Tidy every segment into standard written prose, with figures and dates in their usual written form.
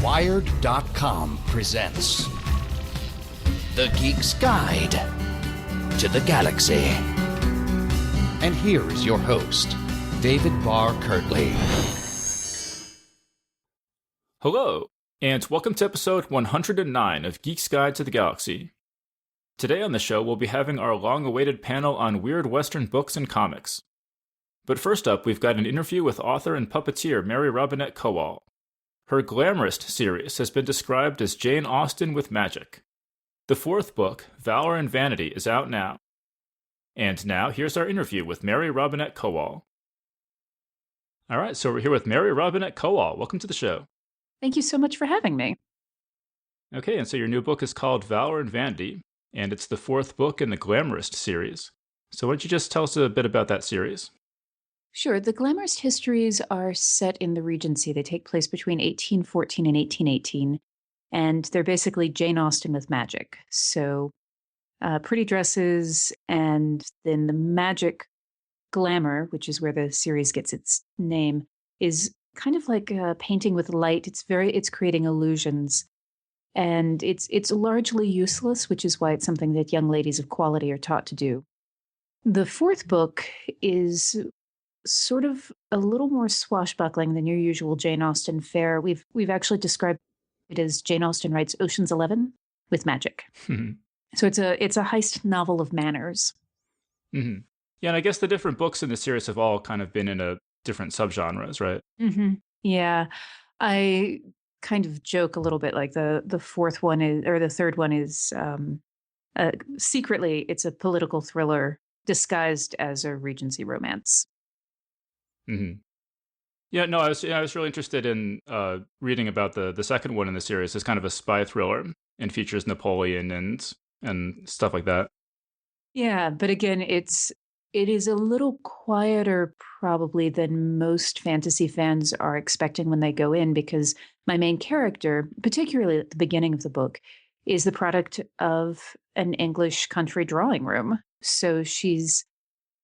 Wired.com presents The Geek's Guide to the Galaxy. And here is your host, David Barr Kirtley. Hello, and welcome to episode 109 of Geek's Guide to the Galaxy. Today on the show, we'll be having our long-awaited panel on weird Western books and comics. But first up, we've got an interview with author and puppeteer Mary Robinette Kowal. Her Glamourist series has been described as Jane Austen with magic. The fourth book, Valor and Vanity, is out now. And now, here's our interview with Mary Robinette Kowal. All right, so we're here with Mary Robinette Kowal. Welcome to the show. Thank you so much for having me. Okay, and so your new book is called Valor and Vanity, and it's the fourth book in the Glamourist series. So why don't you just tell us a bit about that series? Sure. The Glamourist histories are set in the Regency. They take place between 1814 and 1818, and they're basically Jane Austen with magic. So pretty dresses, and then the magic glamour, which is where the series gets its name, is kind of like painting with light. It's creating illusions, and it's largely useless, which is why it's something that young ladies of quality are taught to do. The fourth book is sort of a little more swashbuckling than your usual Jane Austen fare. We've actually described it as Jane Austen writes Ocean's 11 with magic. Mm-hmm. So it's a heist novel of manners. Mm-hmm. Yeah, and I guess the different books in the series have all kind of been in a different subgenres, right? Mm-hmm. Yeah, I kind of joke a little bit like the fourth one is, or the third one is secretly it's a political thriller disguised as a Regency romance. Mm-hmm. Yeah, no, I was really interested in reading about the second one in the series. It's kind of a spy thriller and features Napoleon and stuff like that. Yeah, but again, it is a little quieter probably than most fantasy fans are expecting when they go in, because my main character, particularly at the beginning of the book, is the product of an English country drawing room. So she's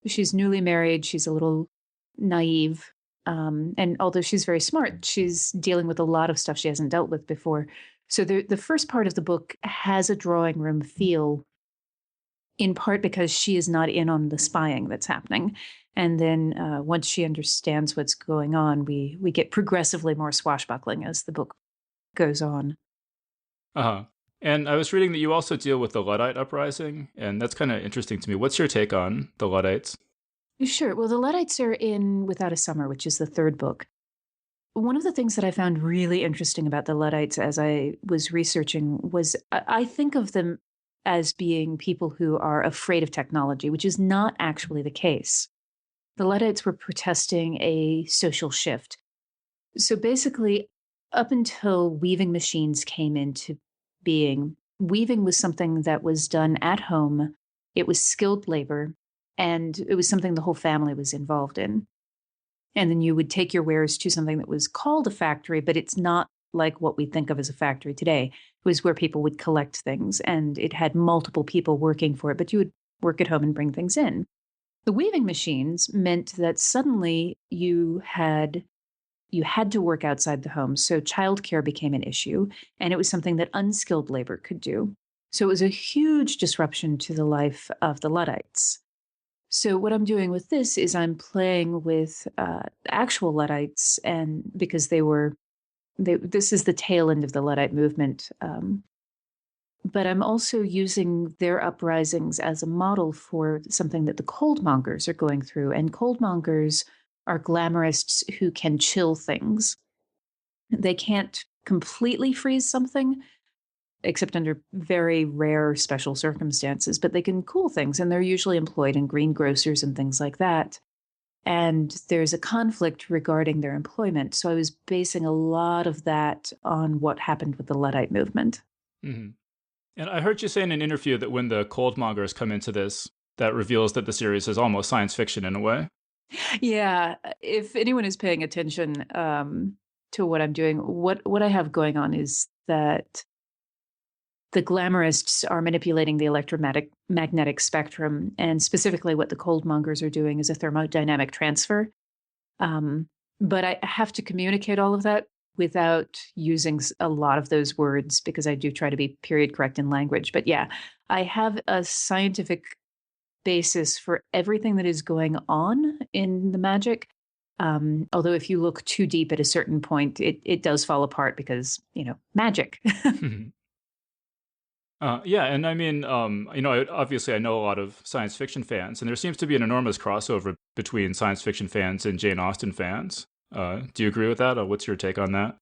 newly married. She's a little naive. And although she's very smart, she's dealing with a lot of stuff she hasn't dealt with before. So the first part of the book has a drawing room feel, in part because she is not in on the spying that's happening. And then once she understands what's going on, we get progressively more swashbuckling as the book goes on. Uh-huh. And I was reading that you also deal with the Luddite uprising, and that's kind of interesting to me. What's your take on the Luddites? Sure. Well, the Luddites are in Without a Summer, which is the third book. One of the things that I found really interesting about the Luddites as I was researching was I think of them as being people who are afraid of technology, which is not actually the case. The Luddites were protesting a social shift. So basically, up until weaving machines came into being, weaving was something that was done at home. It was skilled labor, and it was something the whole family was involved in. And then you would take your wares to something that was called a factory, but it's not like what we think of as a factory today. It was where people would collect things, and it had multiple people working for it, but you would work at home and bring things in. The weaving machines meant that suddenly you had to work outside the home, so childcare became an issue, and it was something that unskilled labor could do. So it was a huge disruption to the life of the Luddites. So what I'm doing with this is I'm playing with actual Luddites, and because this is the tail end of the Luddite movement, but I'm also using their uprisings as a model for something that the coldmongers are going through. And coldmongers are glamourists who can chill things. They can't completely freeze something, except under very rare special circumstances, but they can cool things, and they're usually employed in greengrocers and things like that. And there's a conflict regarding their employment. So I was basing a lot of that on what happened with the Luddite movement. Mm-hmm. And I heard you say in an interview that when the coldmongers come into this, that reveals that the series is almost science fiction in a way. Yeah, if anyone is paying attention to what I'm doing, what I have going on is that the glamourists are manipulating the electromagnetic spectrum, and specifically what the coldmongers are doing is a thermodynamic transfer. But I have to communicate all of that without using a lot of those words, because I do try to be period correct in language. But yeah, I have a scientific basis for everything that is going on in the magic. Although if you look too deep at a certain point, it does fall apart because, magic. Yeah, and I mean, obviously I know a lot of science fiction fans, and there seems to be an enormous crossover between science fiction fans and Jane Austen fans. Do you agree with that, or what's your take on that?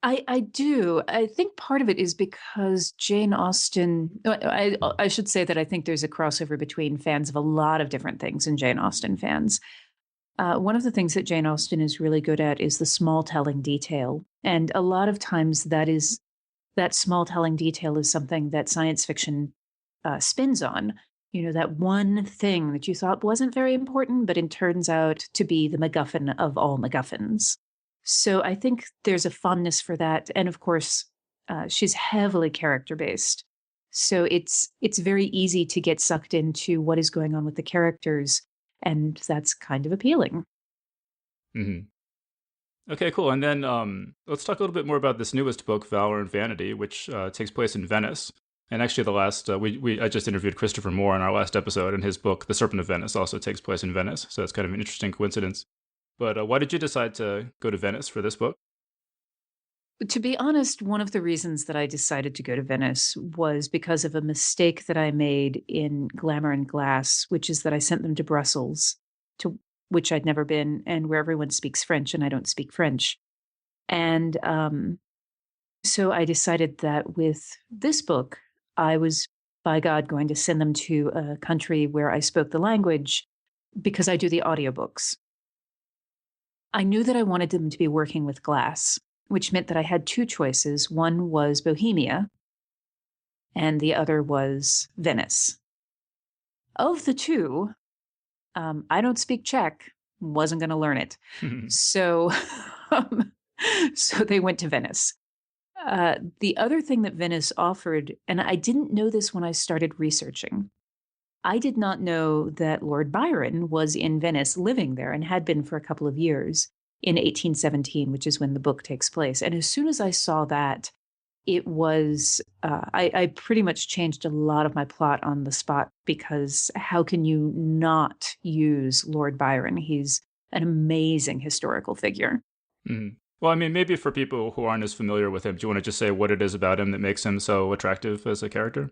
I do. I think part of it is because Jane Austen, I should say that I think there's a crossover between fans of a lot of different things and Jane Austen fans. One of the things that Jane Austen is really good at is the small telling detail. And a lot of times that small telling detail is something that science fiction spins on. That one thing that you thought wasn't very important, but it turns out to be the MacGuffin of all MacGuffins. So I think there's a fondness for that. And of course, she's heavily character based. So it's very easy to get sucked into what is going on with the characters. And that's kind of appealing. Mm-hmm. Okay, cool. And then let's talk a little bit more about this newest book, Valor and Vanity, which takes place in Venice. And actually, the last I just interviewed Christopher Moore in our last episode, and his book, The Serpent of Venice, also takes place in Venice. So it's kind of an interesting coincidence. But why did you decide to go to Venice for this book? To be honest, one of the reasons that I decided to go to Venice was because of a mistake that I made in Glamour and Glass, which is that I sent them to Brussels, to which I'd never been, and where everyone speaks French, and I don't speak French. And so I decided that with this book, I was, by God, going to send them to a country where I spoke the language, because I do the audiobooks. I knew that I wanted them to be working with glass, which meant that I had two choices. One was Bohemia, and the other was Venice. Of the two, I don't speak Czech, wasn't going to learn it. So, so they went to Venice. The other thing that Venice offered, and I didn't know this when I started researching, I did not know that Lord Byron was in Venice living there and had been for a couple of years in 1817, which is when the book takes place. And as soon as I saw that, it was, I pretty much changed a lot of my plot on the spot, because how can you not use Lord Byron? He's an amazing historical figure. Mm-hmm. Well, I mean, maybe for people who aren't as familiar with him, do you want to just say what it is about him that makes him so attractive as a character?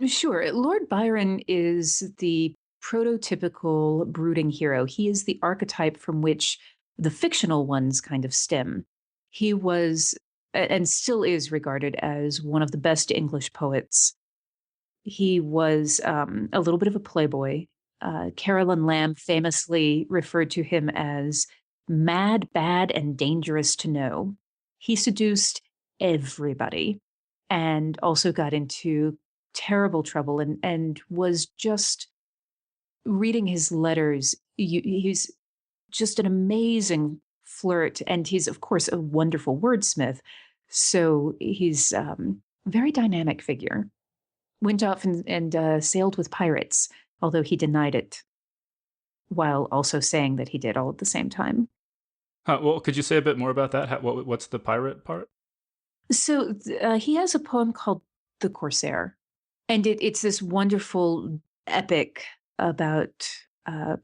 Sure. Lord Byron is the prototypical brooding hero. He is the archetype from which the fictional ones kind of stem. He was, and still is, regarded as one of the best English poets. He was a little bit of a playboy. Carolyn Lamb famously referred to him as mad, bad, and dangerous to know. He seduced everybody and also got into terrible trouble, and was just, reading his letters, he's just an amazing flirt, and he's of course a wonderful wordsmith, so he's a very dynamic figure. Went off and sailed with pirates, although he denied it, while also saying that he did all at the same time. Well, could you say a bit more about that? What's the pirate part? So he has a poem called The Corsair. And it's this wonderful epic about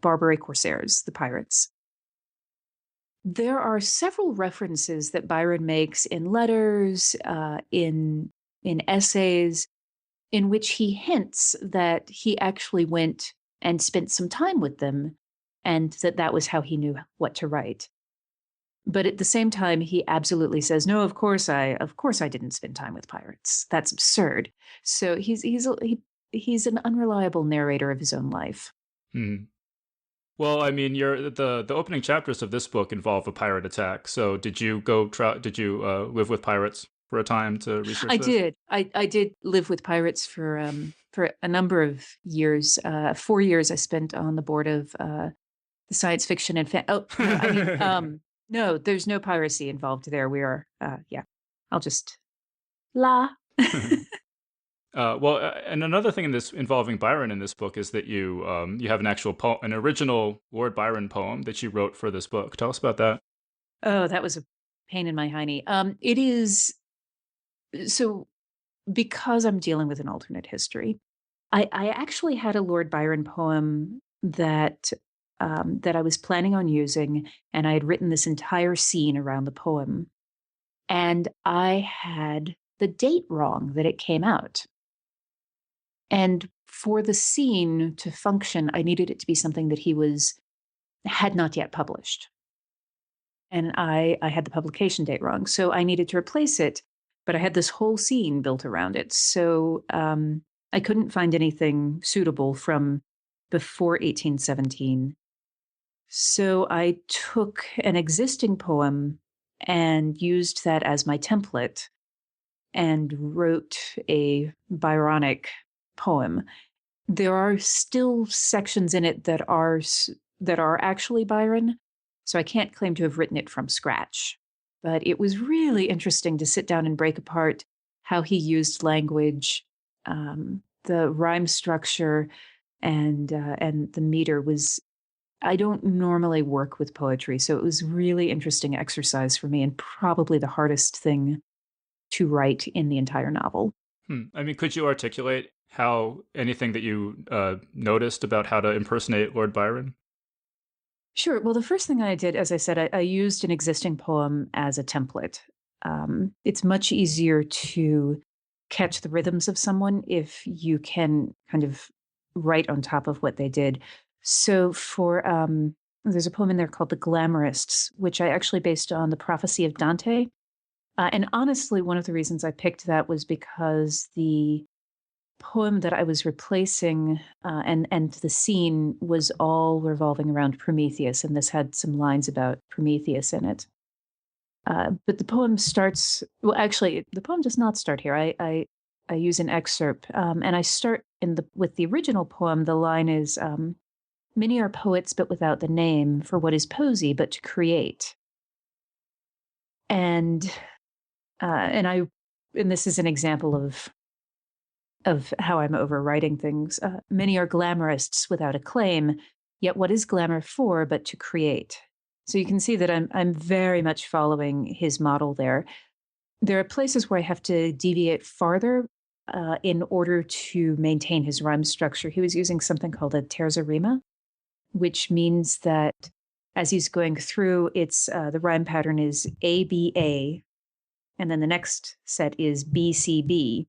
Barbary corsairs, the pirates. There are several references that Byron makes in letters, in essays, in which he hints that he actually went and spent some time with them, and that was how he knew what to write. But at the same time, he absolutely says, "No, of course I didn't spend time with pirates. That's absurd." So he's an unreliable narrator of his own life. Hmm. Well, I mean, the opening chapters of this book involve a pirate attack. So did you live with pirates for a time to research I this? did. I did live with pirates for a number of years. 4 years I spent on the board of the science fiction and no, there's no piracy involved there. We are, I'll just la. Well, and another thing involving Byron in this book is that you have an original Lord Byron poem that you wrote for this book. Tell us about that. Oh, that was a pain in my hiney. It is so because I'm dealing with an alternate history. I actually had a Lord Byron poem that I was planning on using, and I had written this entire scene around the poem, and I had the date wrong that it came out. And for the scene to function, I needed it to be something that he had not yet published. And I had the publication date wrong. So I needed to replace it, but I had this whole scene built around it. So I couldn't find anything suitable from before 1817. So I took an existing poem and used that as my template and wrote a Byronic poem. There are still sections in it that are actually Byron, so I can't claim to have written it from scratch. But it was really interesting to sit down and break apart how he used language, the rhyme structure, and the meter was. I don't normally work with poetry, so it was really interesting exercise for me, and probably the hardest thing to write in the entire novel. I mean, could you articulate how anything that you noticed about how to impersonate Lord Byron? Sure. Well, the first thing I did, as I said, I used an existing poem as a template. It's much easier to catch the rhythms of someone if you can kind of write on top of what they did. So there's a poem in there called The Glamorists, which I actually based on the prophecy of Dante. And honestly, one of the reasons I picked that was because the poem that I was replacing and the scene was all revolving around Prometheus, and this had some lines about Prometheus in it. But the poem starts. Well, actually, the poem does not start here. I use an excerpt, and I start with the original poem. The line is, "Many are poets, but without the name for what is poesy, but to create." And and this is an example of how I'm overwriting things. Many are glamorists without a claim, yet what is glamour for but to create? So you can see that I'm very much following his model there. There are places where I have to deviate farther in order to maintain his rhyme structure. He was using something called a terza rima, which means that as he's going through, it's the rhyme pattern is ABA, and then the next set is BCB,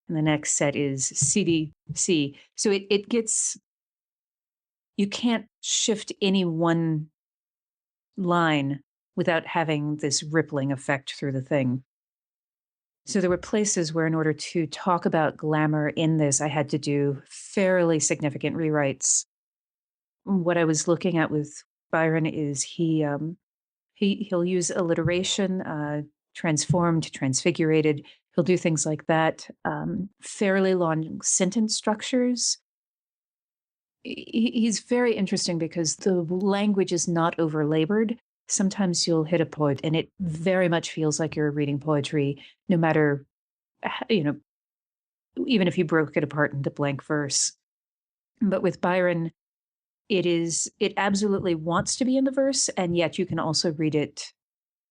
and the next set is CDC. So it gets, you can't shift any one line without having this rippling effect through the thing. So there were places where in order to talk about glamour in this, I had to do fairly significant rewrites. What I was looking at with Byron is he'll use alliteration, transformed, transfigurated. He'll do things like that. Fairly long sentence structures. He's very interesting because the language is not overlabored. Sometimes you'll hit a poet and it very much feels like you're reading poetry, no matter, even if you broke it apart into blank verse. But with Byron, it absolutely wants to be in the verse, and yet you can also read it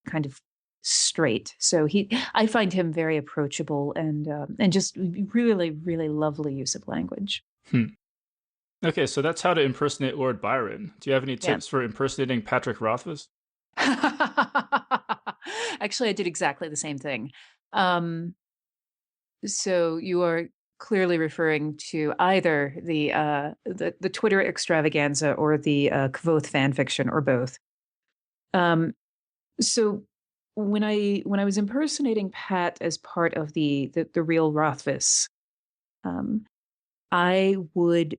kind of straight. So I find him very approachable and just really, really lovely use of language. Okay, so that's how to impersonate Lord Byron. Do you have any tips for impersonating Patrick Rothfuss? Actually, I did exactly the same thing. So you are clearly referring to either the Twitter extravaganza or the Kvoth fan fiction, or both. So when I was impersonating Pat as part of the real Rothfuss, I would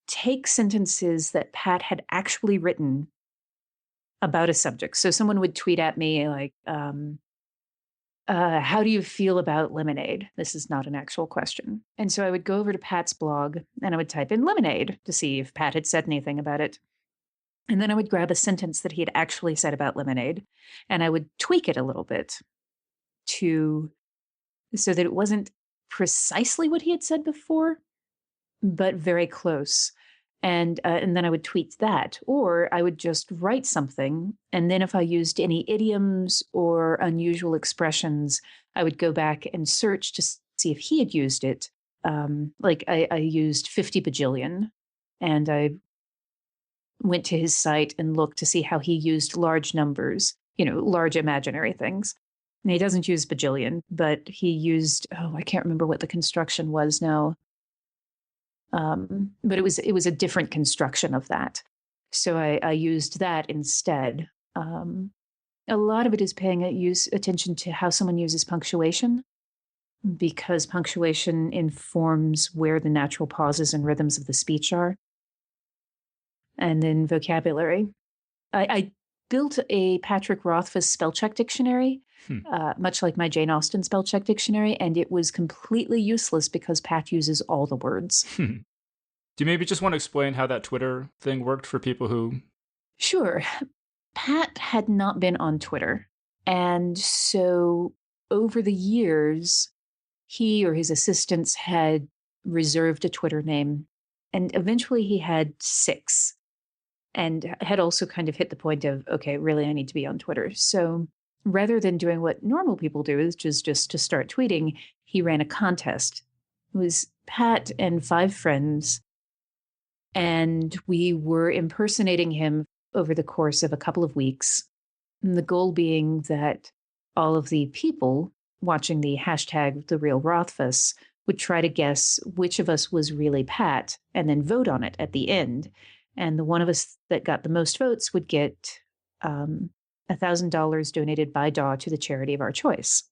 take sentences that Pat had actually written about a subject. So someone would tweet at me like, how do you feel about lemonade? This is not an actual question. And so I would go over to Pat's blog and I would type in lemonade to see if Pat had said anything about it. And then I would grab a sentence that he had actually said about lemonade and I would tweak it a little bit so that it wasn't precisely what he had said before, but very close. And then I would tweet that, or I would just write something. And then if I used any idioms or unusual expressions, I would go back and search to see if he had used it. Like I used 50 bajillion, and I went to his site and looked to see how he used large numbers, large imaginary things. And he doesn't use bajillion, but he used, I can't remember what the construction was now. But it was a different construction of that. So I used that instead. A lot of it is paying attention to how someone uses punctuation, because punctuation informs where the natural pauses and rhythms of the speech are. And then vocabulary. I built a Patrick Rothfuss spell check dictionary, much like my Jane Austen spell check dictionary, and it was completely useless because Pat uses all the words. Do you maybe just want to explain how that Twitter thing worked for people who... Sure. Pat had not been on Twitter. And so over the years, he or his assistants had reserved a Twitter name. And eventually he had 6 and had also kind of hit the point of, okay, really, I need to be on Twitter. So rather than doing what normal people do, which is just to start tweeting, he ran a contest. It was Pat and 5 friends. And we were impersonating him over the course of a couple of weeks. And the goal being that all of the people watching the hashtag The Real Rothfuss would try to guess which of us was really Pat and then vote on it at the end. And the one of us that got the most votes would get $1,000 donated by DAW to the charity of our choice.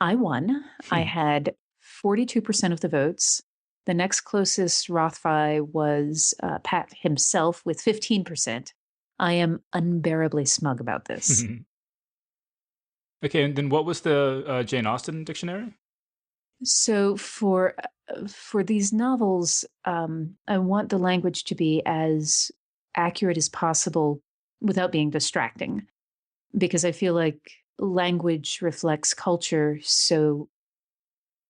I won. I had 42% of the votes. The next closest Rothfi was Pat himself with 15%. I am unbearably smug about this. Okay, and then what was the Jane Austen dictionary? So for these novels, I want the language to be as accurate as possible without being distracting, because I feel like language reflects culture, so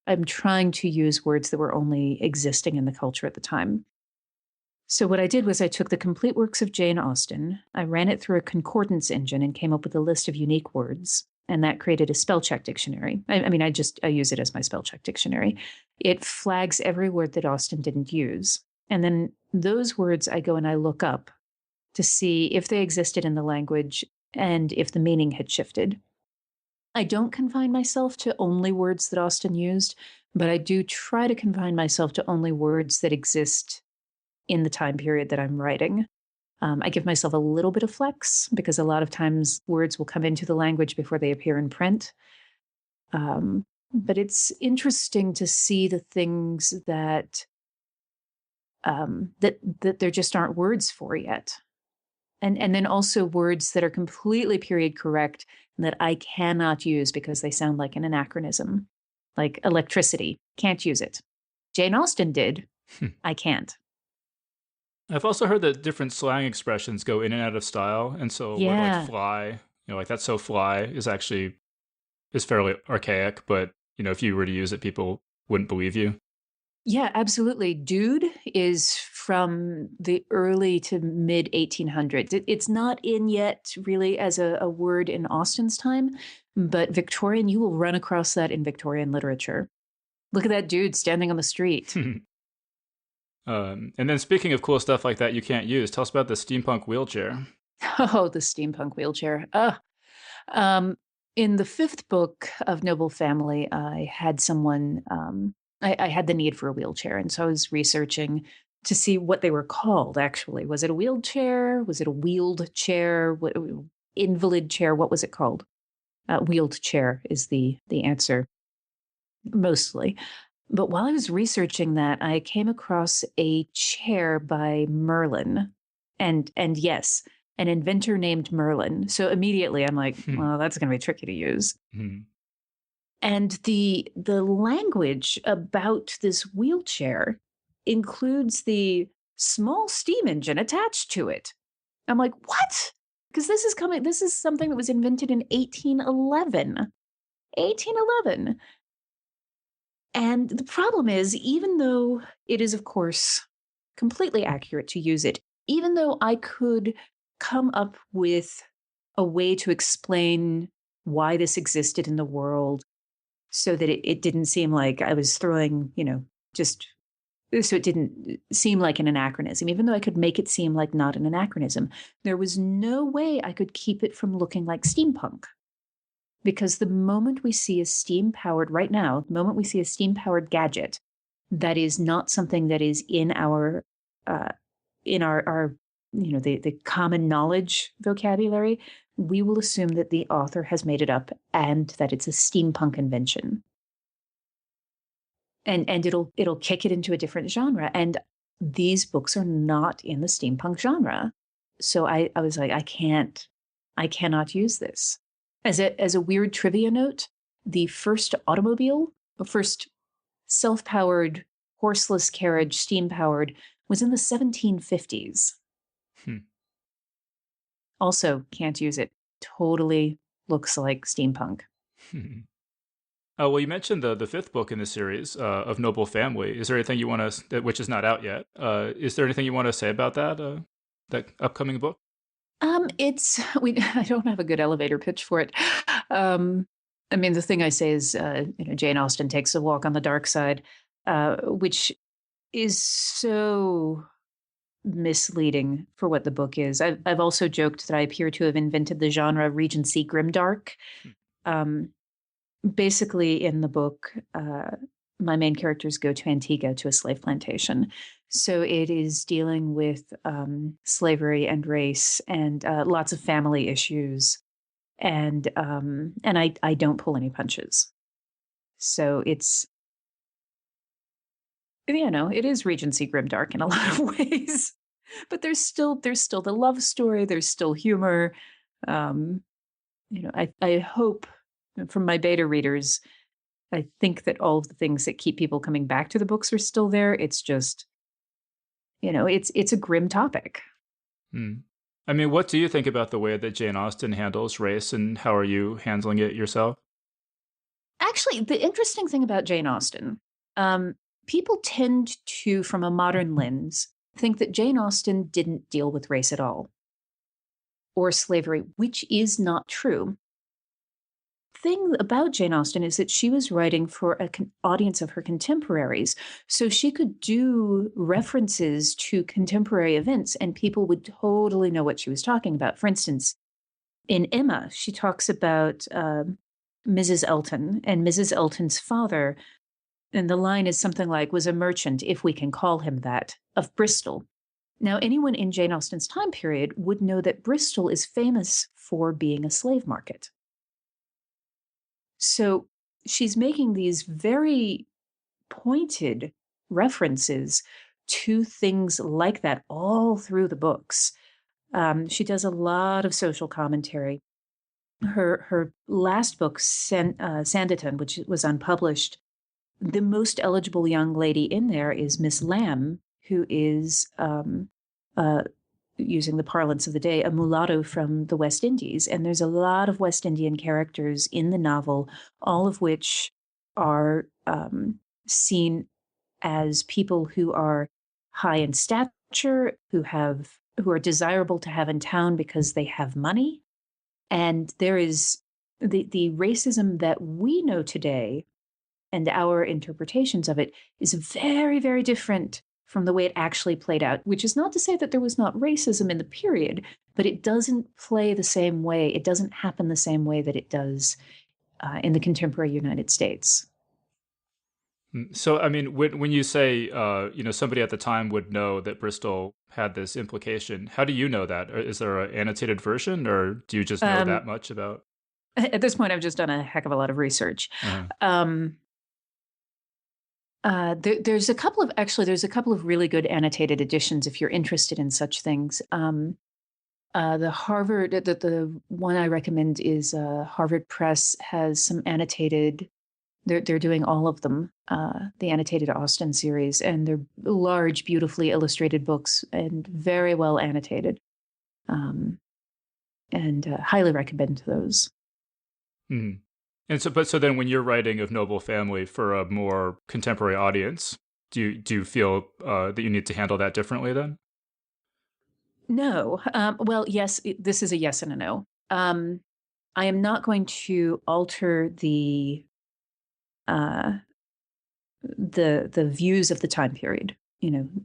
I'm trying to use words that were only existing in the culture at the time. So what I did was I took the complete works of Jane Austen, I ran it through a concordance engine and came up with a list of unique words, and that created a spell check dictionary. I use it as my spell check dictionary. It flags every word that Austen didn't use. And then those words I go and I look up to see if they existed in the language and if the meaning had shifted. I don't confine myself to only words that Austen used, but I do try to confine myself to only words that exist in the time period that I'm writing. I give myself a little bit of flex because a lot of times words will come into the language before they appear in print. But it's interesting to see the things that there just aren't words for yet. And then also words that are completely period correct and that I cannot use because they sound like an anachronism. Like electricity, can't use it. Jane Austen did, I can't. I've also heard that different slang expressions go in and out of style, and so a word like fly, like that's so fly is fairly archaic, but if you were to use it, people wouldn't believe you. Yeah, absolutely. Dude is from the early to mid 1800s. It's not in yet really as a word in Austen's time, but Victorian, you will run across that in Victorian literature. Look at that dude standing on the street. And then speaking of cool stuff like that you can't use, tell us about the steampunk wheelchair. Oh, the steampunk wheelchair. In the 5th book of Noble Family, I had someone, I had the need for a wheelchair. And so I was researching to see what they were called, actually. Was it a wheelchair? Was it a wheeled chair? Invalid chair? What was it called? Wheeled chair is the answer, mostly. But while I was researching that, I came across a chair by Merlin. And yes, an inventor named Merlin. So immediately I'm like, well, that's going to be tricky to use. And the language about this wheelchair includes the small steam engine attached to it. I'm like, what? Because this is something that was invented in 1811. 1811. And the problem is, even though it is, of course, completely accurate to use it, even though I could come up with a way to explain why this existed in the world so that it didn't seem like I was throwing, just so it didn't seem like an anachronism, even though I could make it seem like not an anachronism. There was no way I could keep it from looking like steampunk. Because the moment we see a steam-powered, right now, the moment we see a steam-powered gadget that is not something that is in our the common knowledge vocabulary, we will assume that the author has made it up and that it's a steampunk invention. And it'll kick it into a different genre. And these books are not in the steampunk genre. So I was like, I cannot use this. As a weird trivia note, the first self-powered, horseless carriage, steam-powered, was in the 1750s. Also, can't use it. Totally looks like steampunk. Oh, well, you mentioned the fifth book in the series of Noble Family. Is there anything you want to, which is not out yet? Is there anything you want to say about that upcoming book? I don't have a good elevator pitch for it. I mean, the thing I say is, Jane Austen takes a walk on the dark side, which is so misleading for what the book is. I've also joked that I appear to have invented the genre Regency grimdark. Basically, in the book, my main characters go to Antigua to a slave plantation. So it is dealing with slavery and race and lots of family issues. And I don't pull any punches. So it's, it is Regency grimdark in a lot of ways. But there's still the love story. There's still humor. I hope from my beta readers, I think that all of the things that keep people coming back to the books are still there. It's just, it's a grim topic. I mean, what do you think about the way that Jane Austen handles race, and how are you handling it yourself? Actually, the interesting thing about Jane Austen, people tend to, from a modern lens, think that Jane Austen didn't deal with race at all, or slavery, which is not true. Thing about Jane Austen is that she was writing for an audience of her contemporaries, so she could do references to contemporary events and people would totally know what she was talking about. For instance, in Emma, she talks about Mrs. Elton and Mrs. Elton's father, and the line is something like, was a merchant, if we can call him that, of Bristol. Now, anyone in Jane Austen's time period would know that Bristol is famous for being a slave market. So she's making these very pointed references to things like that all through the books. She does a lot of social commentary. Her last book, Sanditon, which was unpublished, the most eligible young lady in there is Miss Lamb, who is, using the parlance of the day, a mulatto from the West Indies. And there's a lot of West Indian characters in the novel, all of which are seen as people who are high in stature, who are desirable to have in town because they have money. And there is the racism that we know today and our interpretations of it is very, very different from the way it actually played out, which is not to say that there was not racism in the period, but it doesn't play the same way. It doesn't happen the same way that it does in the contemporary United States. So, I mean, when you say, somebody at the time would know that Bristol had this implication, how do you know that? Is there an annotated version, or do you just know that much about? At this point, I've just done a heck of a lot of research. There's a couple of really good annotated editions if you're interested in such things. The Harvard, the one I recommend is Harvard Press has some annotated. They're doing all of them, the annotated Austen series, and they're large, beautifully illustrated books and very well annotated, and highly recommend those. Mm-hmm. And so then when you're writing of Noble Family for a more contemporary audience, Do you feel that you need to handle that differently then? No. Well, yes, this is a yes and a no. I am not going to alter uh, the views of the time period.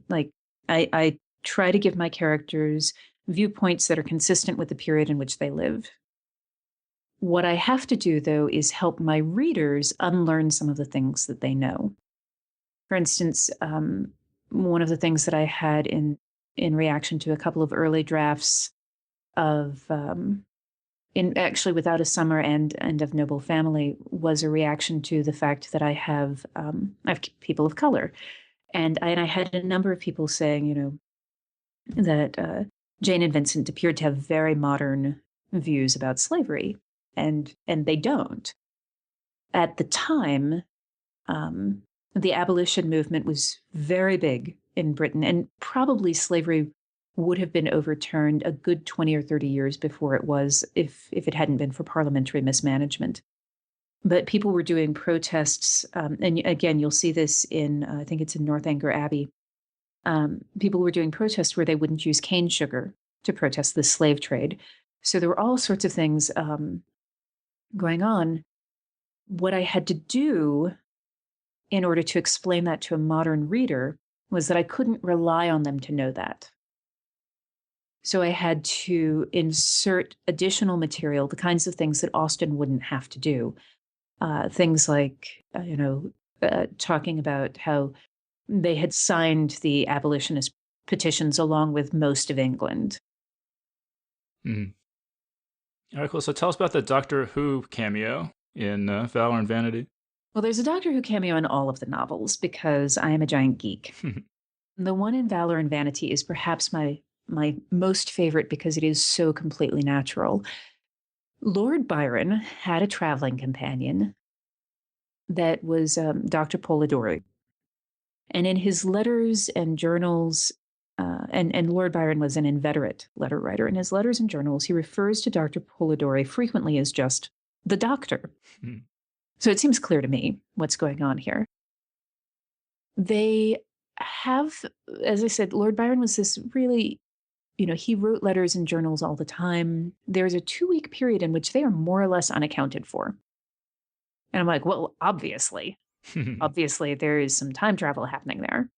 Like I try to give my characters viewpoints that are consistent with the period in which they live. What I have to do, though, is help my readers unlearn some of the things that they know. For instance, one of the things that I had in reaction to a couple of early drafts of in actually Without a Summer and of Noble Family was a reaction to the fact that I have people of color, and I had a number of people saying, that Jane and Vincent appeared to have very modern views about slavery, and they don't. At the time, the abolition movement was very big in Britain, and probably slavery would have been overturned a good 20 or 30 years before it was, if it hadn't been for parliamentary mismanagement. But people were doing protests, and again, you'll see this in, I think it's in Northanger Abbey. People were doing protests where they wouldn't use cane sugar to protest the slave trade. So there were all sorts of things going on. What I had to do in order to explain that to a modern reader was that I couldn't rely on them to know that. So I had to insert additional material, the kinds of things that Austen wouldn't have to do. Things like, talking about how they had signed the abolitionist petitions along with most of England. Mm. All right, cool. So tell us about the Doctor Who cameo in Valor and Vanity. Well, there's a Doctor Who cameo in all of the novels because I am a giant geek. The one in Valor and Vanity is perhaps my most favorite because it is so completely natural. Lord Byron had a traveling companion that was Dr. Polidori. And in his letters and journals, and Lord Byron was an inveterate letter writer. In his letters and journals, he refers to Dr. Polidori frequently as just the doctor. So it seems clear to me what's going on here. They have, as I said, Lord Byron was this really, he wrote letters and journals all the time. There's a 2-week period in which they are more or less unaccounted for. And I'm like, well, obviously there is some time travel happening there.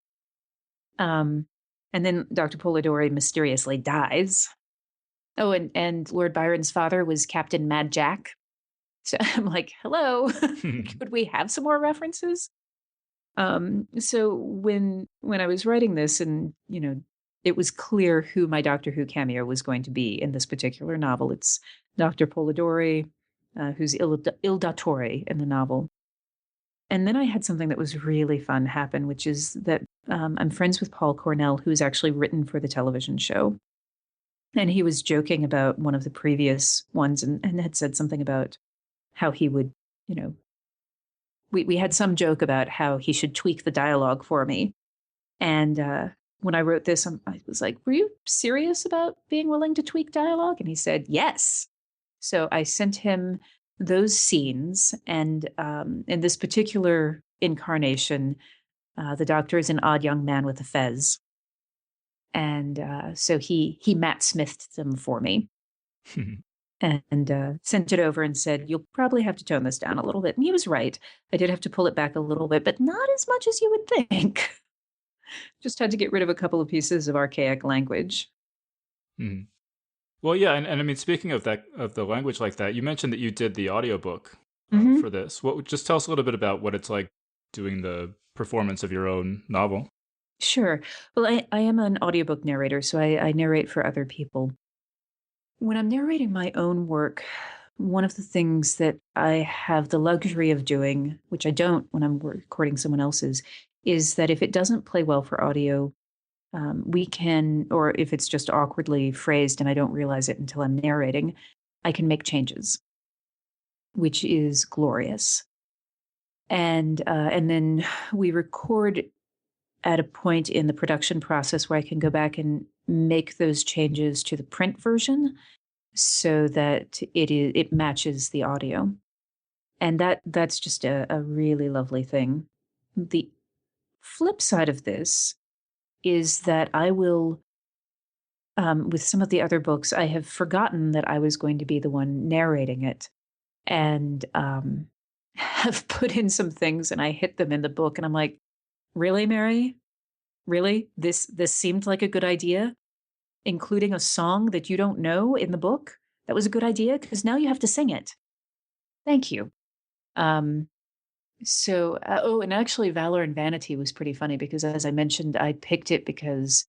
And then Dr. Polidori mysteriously dies. Oh, and Lord Byron's father was Captain Mad Jack. So I'm like, hello, could we have some more references? So when I was writing this, and it was clear who my Doctor Who cameo was going to be in this particular novel. It's Dr. Polidori, who's Il Dottore in the novel. And then I had something that was really fun happen, which is that I'm friends with Paul Cornell, who's actually written for the television show. And he was joking about one of the previous ones and had said something about how he would, we had some joke about how he should tweak the dialogue for me. And when I wrote this, I was like, were you serious about being willing to tweak dialogue? And he said, yes. So I sent him those scenes. And in this particular incarnation, the Doctor is an odd young man with a fez. And so he Matt Smithed them for me. And sent it over and said, you'll probably have to tone this down a little bit. And he was right. I did have to pull it back a little bit, but not as much as you would think. Just had to get rid of a couple of pieces of archaic language. Well, yeah, and I mean, speaking of the language like that, you mentioned that you did the audiobook for this. Just tell us a little bit about what it's like doing the performance of your own novel. Sure. Well, I am an audiobook narrator, so I narrate for other people. When I'm narrating my own work, one of the things that I have the luxury of doing, which I don't when I'm recording someone else's, is that if it doesn't play well for audio, we can, or if it's just awkwardly phrased and I don't realize it until I'm narrating, I can make changes, which is glorious. And then we record at a point in the production process where I can go back and make those changes to the print version so that it matches the audio. And that's just a really lovely thing. flip side of this is that I will, with some of the other books, I have forgotten that I was going to be the one narrating it, and have put in some things, and I hit them in the book, and I'm like, really, Mary? Really? This seemed like a good idea? Including a song that you don't know in the book? That was a good idea? Because now you have to sing it. Thank you. Um, and actually, Valor and Vanity was pretty funny because, as I mentioned, I picked it because,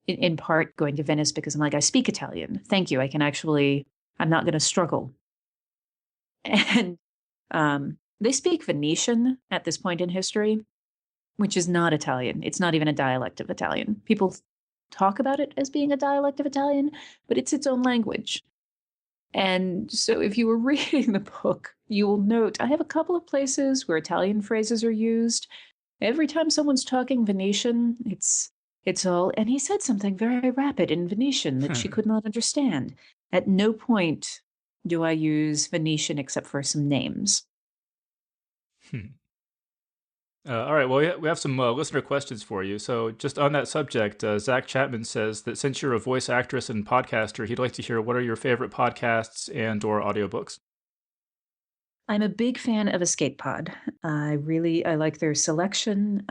in part, going to Venice because I'm like, I speak Italian. Thank you. I'm not going to struggle. And they speak Venetian at this point in history, which is not Italian. It's not even a dialect of Italian. People talk about it as being a dialect of Italian, but it's its own language. And so if you were reading the book, you will note I have a couple of places where Italian phrases are used. Every time someone's talking Venetian, it's all, and he said something very rapid in Venetian that she could not understand. At no point do I use Venetian except for some names. All right, well, we have some listener questions for you. So, just on that subject, Zach Chapman says that since you're a voice actress and podcaster, he'd like to hear what are your favorite podcasts and/or audiobooks. I'm a big fan of Escape Pod. I like their selection.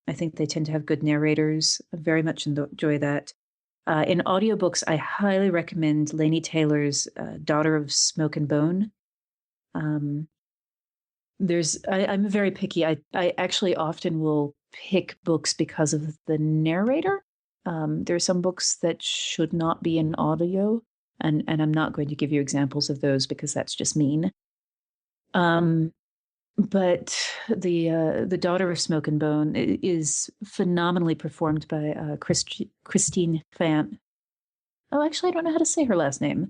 I think they tend to have good narrators. I very much enjoy that. In audiobooks, I highly recommend Laini Taylor's Daughter of Smoke and Bone. I'm very picky. I actually often will pick books because of the narrator. There are some books that should not be in audio, and I'm not going to give you examples of those because that's just mean. But the Daughter of Smoke and Bone is phenomenally performed by Christine Pham. Oh, actually, I don't know how to say her last name.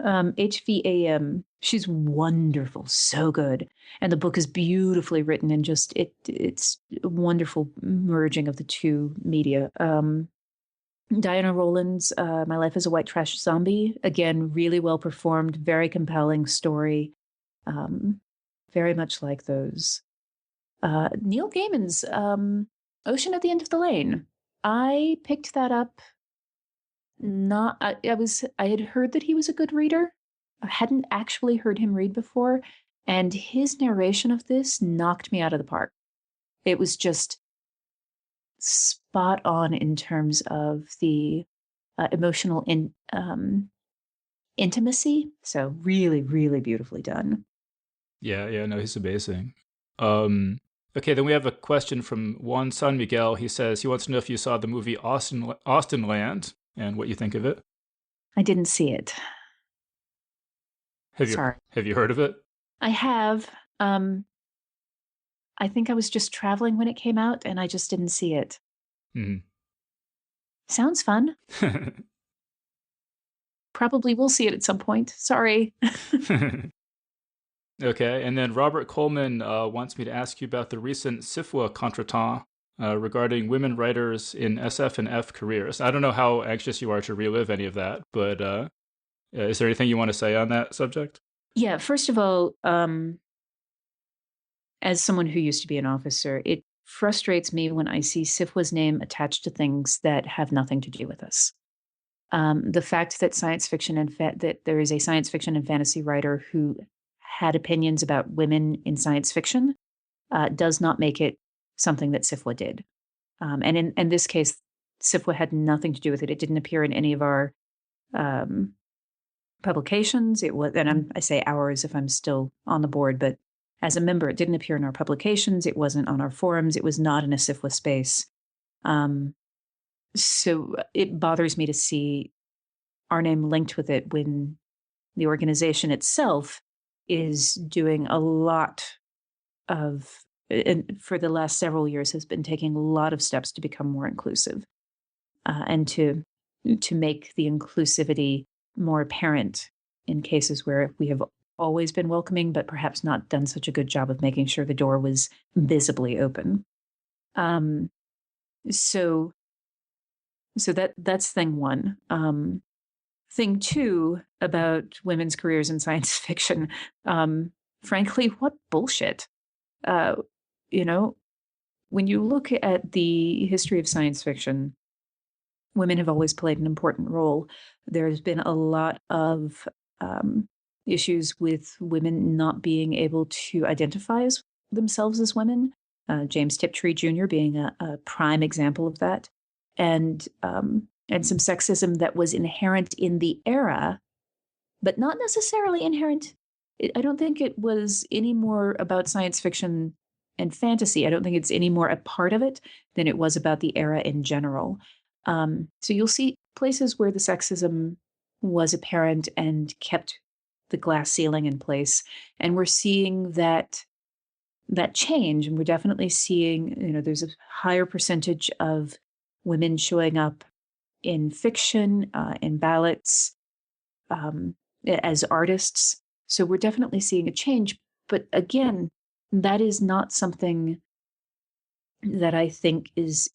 HVAM. She's wonderful, so good, and the book is beautifully written, and just it's a wonderful merging of the two media. Diana Rowland's My Life as a White Trash Zombie, again, really well performed, very compelling story. Very much like those. Neil Gaiman's Ocean at the End of the Lane. I picked that up. I had heard that he was a good reader. I hadn't actually heard him read before, and his narration of this knocked me out of the park. It was just spot on in terms of the emotional intimacy. So really, really beautifully done. Yeah, no, he's amazing. Okay, then we have a question from Juan San Miguel. He says he wants to know if you saw the movie Austin Land and what you think of it. I didn't see it. Sorry. Have you heard of it? I have. I think I was just traveling when it came out, and I just didn't see it. Mm-hmm. Sounds fun. Probably will see it at some point. Sorry. Okay, and then Robert Coleman wants me to ask you about the recent SIFWA contretemps regarding women writers in SF and F careers. I don't know how anxious you are to relive any of that, but is there anything you want to say on that subject? Yeah, first of all, as someone who used to be an officer, it frustrates me when I see SIFWA's name attached to things that have nothing to do with us. The fact that science fiction that there is a science fiction and fantasy writer who had opinions about women in science fiction does not make it something that SIFWA did. And in this case, SIFWA had nothing to do with it. It didn't appear in any of our publications. It was, and I say ours if I'm still on the board, but as a member, it didn't appear in our publications. It wasn't on our forums. It was not in a SIFWA space. So it bothers me to see our name linked with it when the organization itself is doing a lot of, and for the last several years, has been taking a lot of steps to become more inclusive and to make the inclusivity more apparent in cases where we have always been welcoming, but perhaps not done such a good job of making sure the door was visibly open. So that's thing one. Thing two about women's careers in science fiction, frankly, what bullshit. when you look at the history of science fiction, women have always played an important role. There's been a lot of issues with women not being able to identify as themselves as women. James Tiptree Jr. being a prime example of that, and some sexism that was inherent in the era, but not necessarily inherent. I don't think it was any more about science fiction and fantasy. I don't think it's any more a part of it than it was about the era in general. So you'll see places where the sexism was apparent and kept the glass ceiling in place. And we're seeing that change. And we're definitely seeing, there's a higher percentage of women showing up in fiction, in ballots, as artists. So we're definitely seeing a change. But again, that is not something that I think is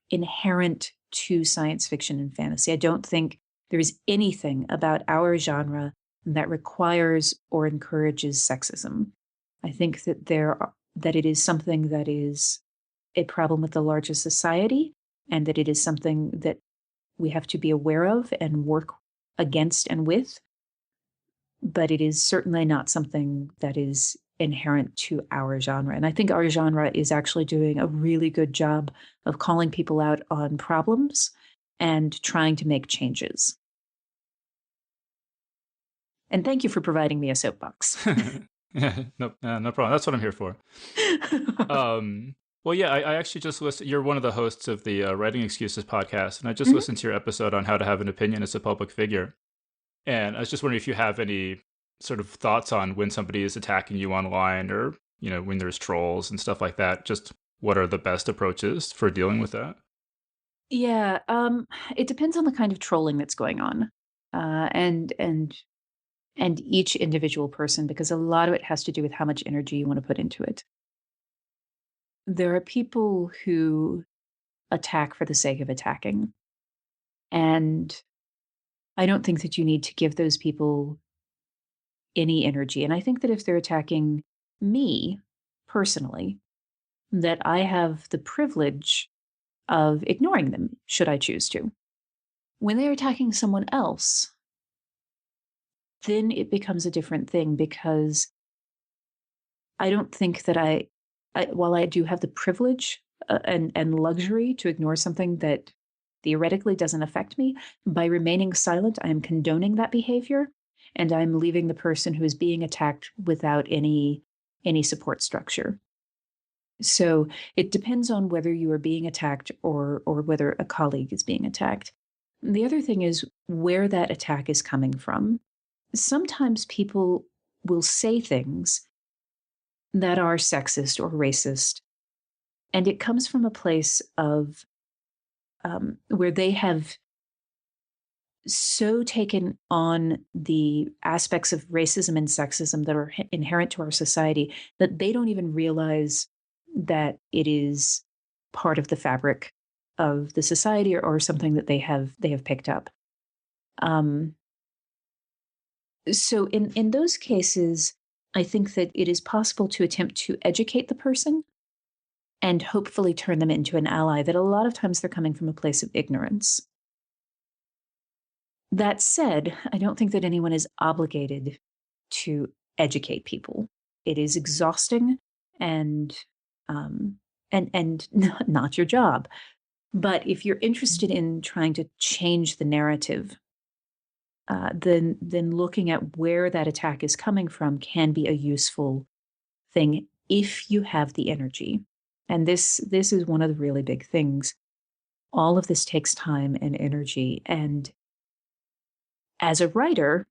inherent to science fiction and fantasy. I don't think there is anything about our genre that requires or encourages sexism. I think that that it is something that is a problem with the larger society, and that it is something that we have to be aware of and work against and with. But it is certainly not something that is inherent to our genre. And I think our genre is actually doing a really good job of calling people out on problems and trying to make changes. And thank you for providing me a soapbox. Yeah, no problem. That's what I'm here for. Well, yeah, I actually just listened. You're one of the hosts of the Writing Excuses podcast, and I just listened to your episode on how to have an opinion as a public figure. And I was just wondering if you have any sort of thoughts on when somebody is attacking you online, or, when there's trolls and stuff like that. Just what are the best approaches for dealing with that? Yeah, it depends on the kind of trolling that's going on, and each individual person, because a lot of it has to do with how much energy you want to put into it. There are people who attack for the sake of attacking, and I don't think that you need to give those people any energy. And I think that if they're attacking me personally, that I have the privilege of ignoring them, should I choose to. When they're attacking someone else, then it becomes a different thing, because I don't think that while I do have the privilege and luxury to ignore something that theoretically doesn't affect me, by remaining silent, I am condoning that behavior, and I'm leaving the person who is being attacked without any support structure. So it depends on whether you are being attacked or whether a colleague is being attacked. The other thing is where that attack is coming from. Sometimes people will say things that are sexist or racist, and it comes from a place of where they have so taken on the aspects of racism and sexism that are inherent to our society that they don't even realize that it is part of the fabric of the society, or something that they have picked up. So in those cases, I think that it is possible to attempt to educate the person and hopefully turn them into an ally, that a lot of times they're coming from a place of ignorance. That said, I don't think that anyone is obligated to educate people. It is exhausting and not your job. But if you're interested in trying to change the narrative, then looking at where that attack is coming from can be a useful thing if you have the energy. And this is one of the really big things. All of this takes time and energy. And as a writer,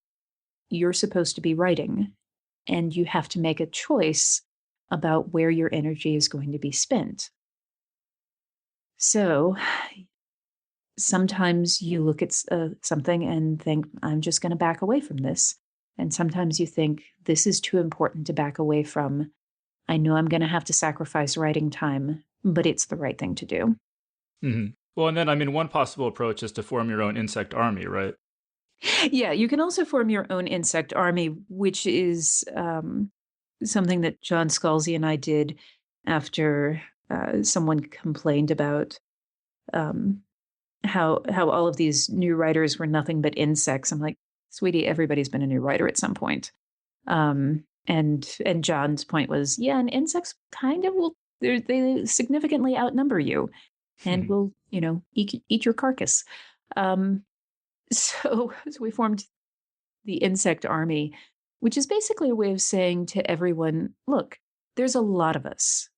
you're supposed to be writing, and you have to make a choice about where your energy is going to be spent. So sometimes you look at something and think, I'm just going to back away from this. And sometimes you think, this is too important to back away from. I know I'm going to have to sacrifice writing time, but it's the right thing to do. Mm-hmm. Well, and then, one possible approach is to form your own insect army, right? Yeah, you can also form your own insect army, which is something that John Scalzi and I did after someone complained about how all of these new writers were nothing but insects. I'm like, sweetie, everybody's been a new writer at some point. And John's point was, yeah, and insects kind of will they significantly outnumber you, and will eat your carcass. So we formed the Insect Army, which is basically a way of saying to everyone, look, there's a lot of us,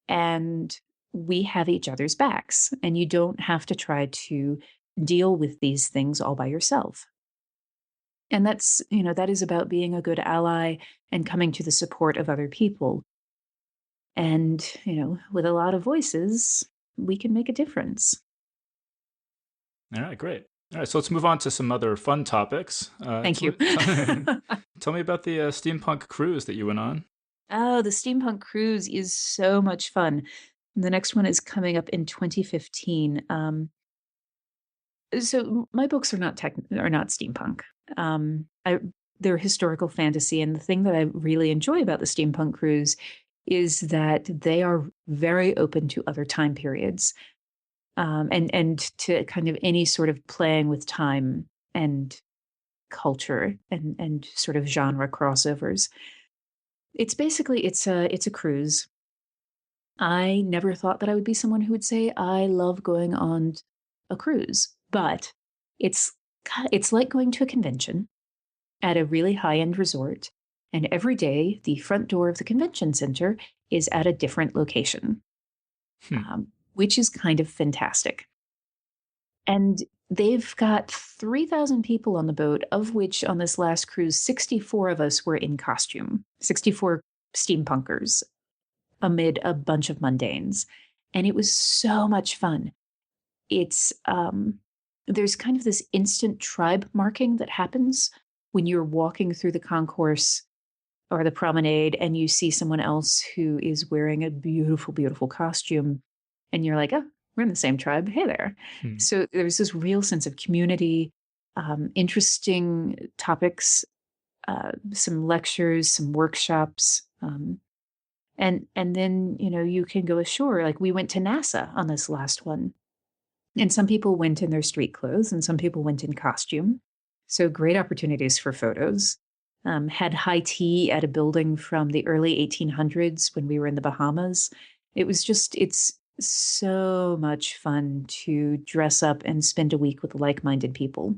and we have each other's backs, and you don't have to try to deal with these things all by yourself. And that's, that is about being a good ally and coming to the support of other people. And, with a lot of voices, we can make a difference. All right, great. All right, so let's move on to some other fun topics. Thank you. Tell me about the steampunk cruise that you went on. Oh, the steampunk cruise is so much fun. The next one is coming up in 2015. So my books are not steampunk. They're historical fantasy, and the thing that I really enjoy about the steampunk cruise is that they are very open to other time periods, and to kind of any sort of playing with time and culture and sort of genre crossovers. It's basically it's a cruise. I never thought that I would be someone who would say I love going on a cruise, but it's like going to a convention at a really high-end resort, and every day the front door of the convention center is at a different location, which is kind of fantastic. And they've got 3,000 people on the boat, of which on this last cruise, 64 of us were in costume, 64 steampunkers amid a bunch of mundanes. And it was so much fun. It's, there's kind of this instant tribe marking that happens when you're walking through the concourse or the promenade and you see someone else who is wearing a beautiful, beautiful costume. And you're like, oh, we're in the same tribe. Hey there. So there's this real sense of community, interesting topics, some lectures, some workshops. And then, you can go ashore. Like we went to NASA on this last one. And some people went in their street clothes and some people went in costume. So great opportunities for photos. Had high tea at a building from the early 1800s when we were in the Bahamas. It's so much fun to dress up and spend a week with like-minded people.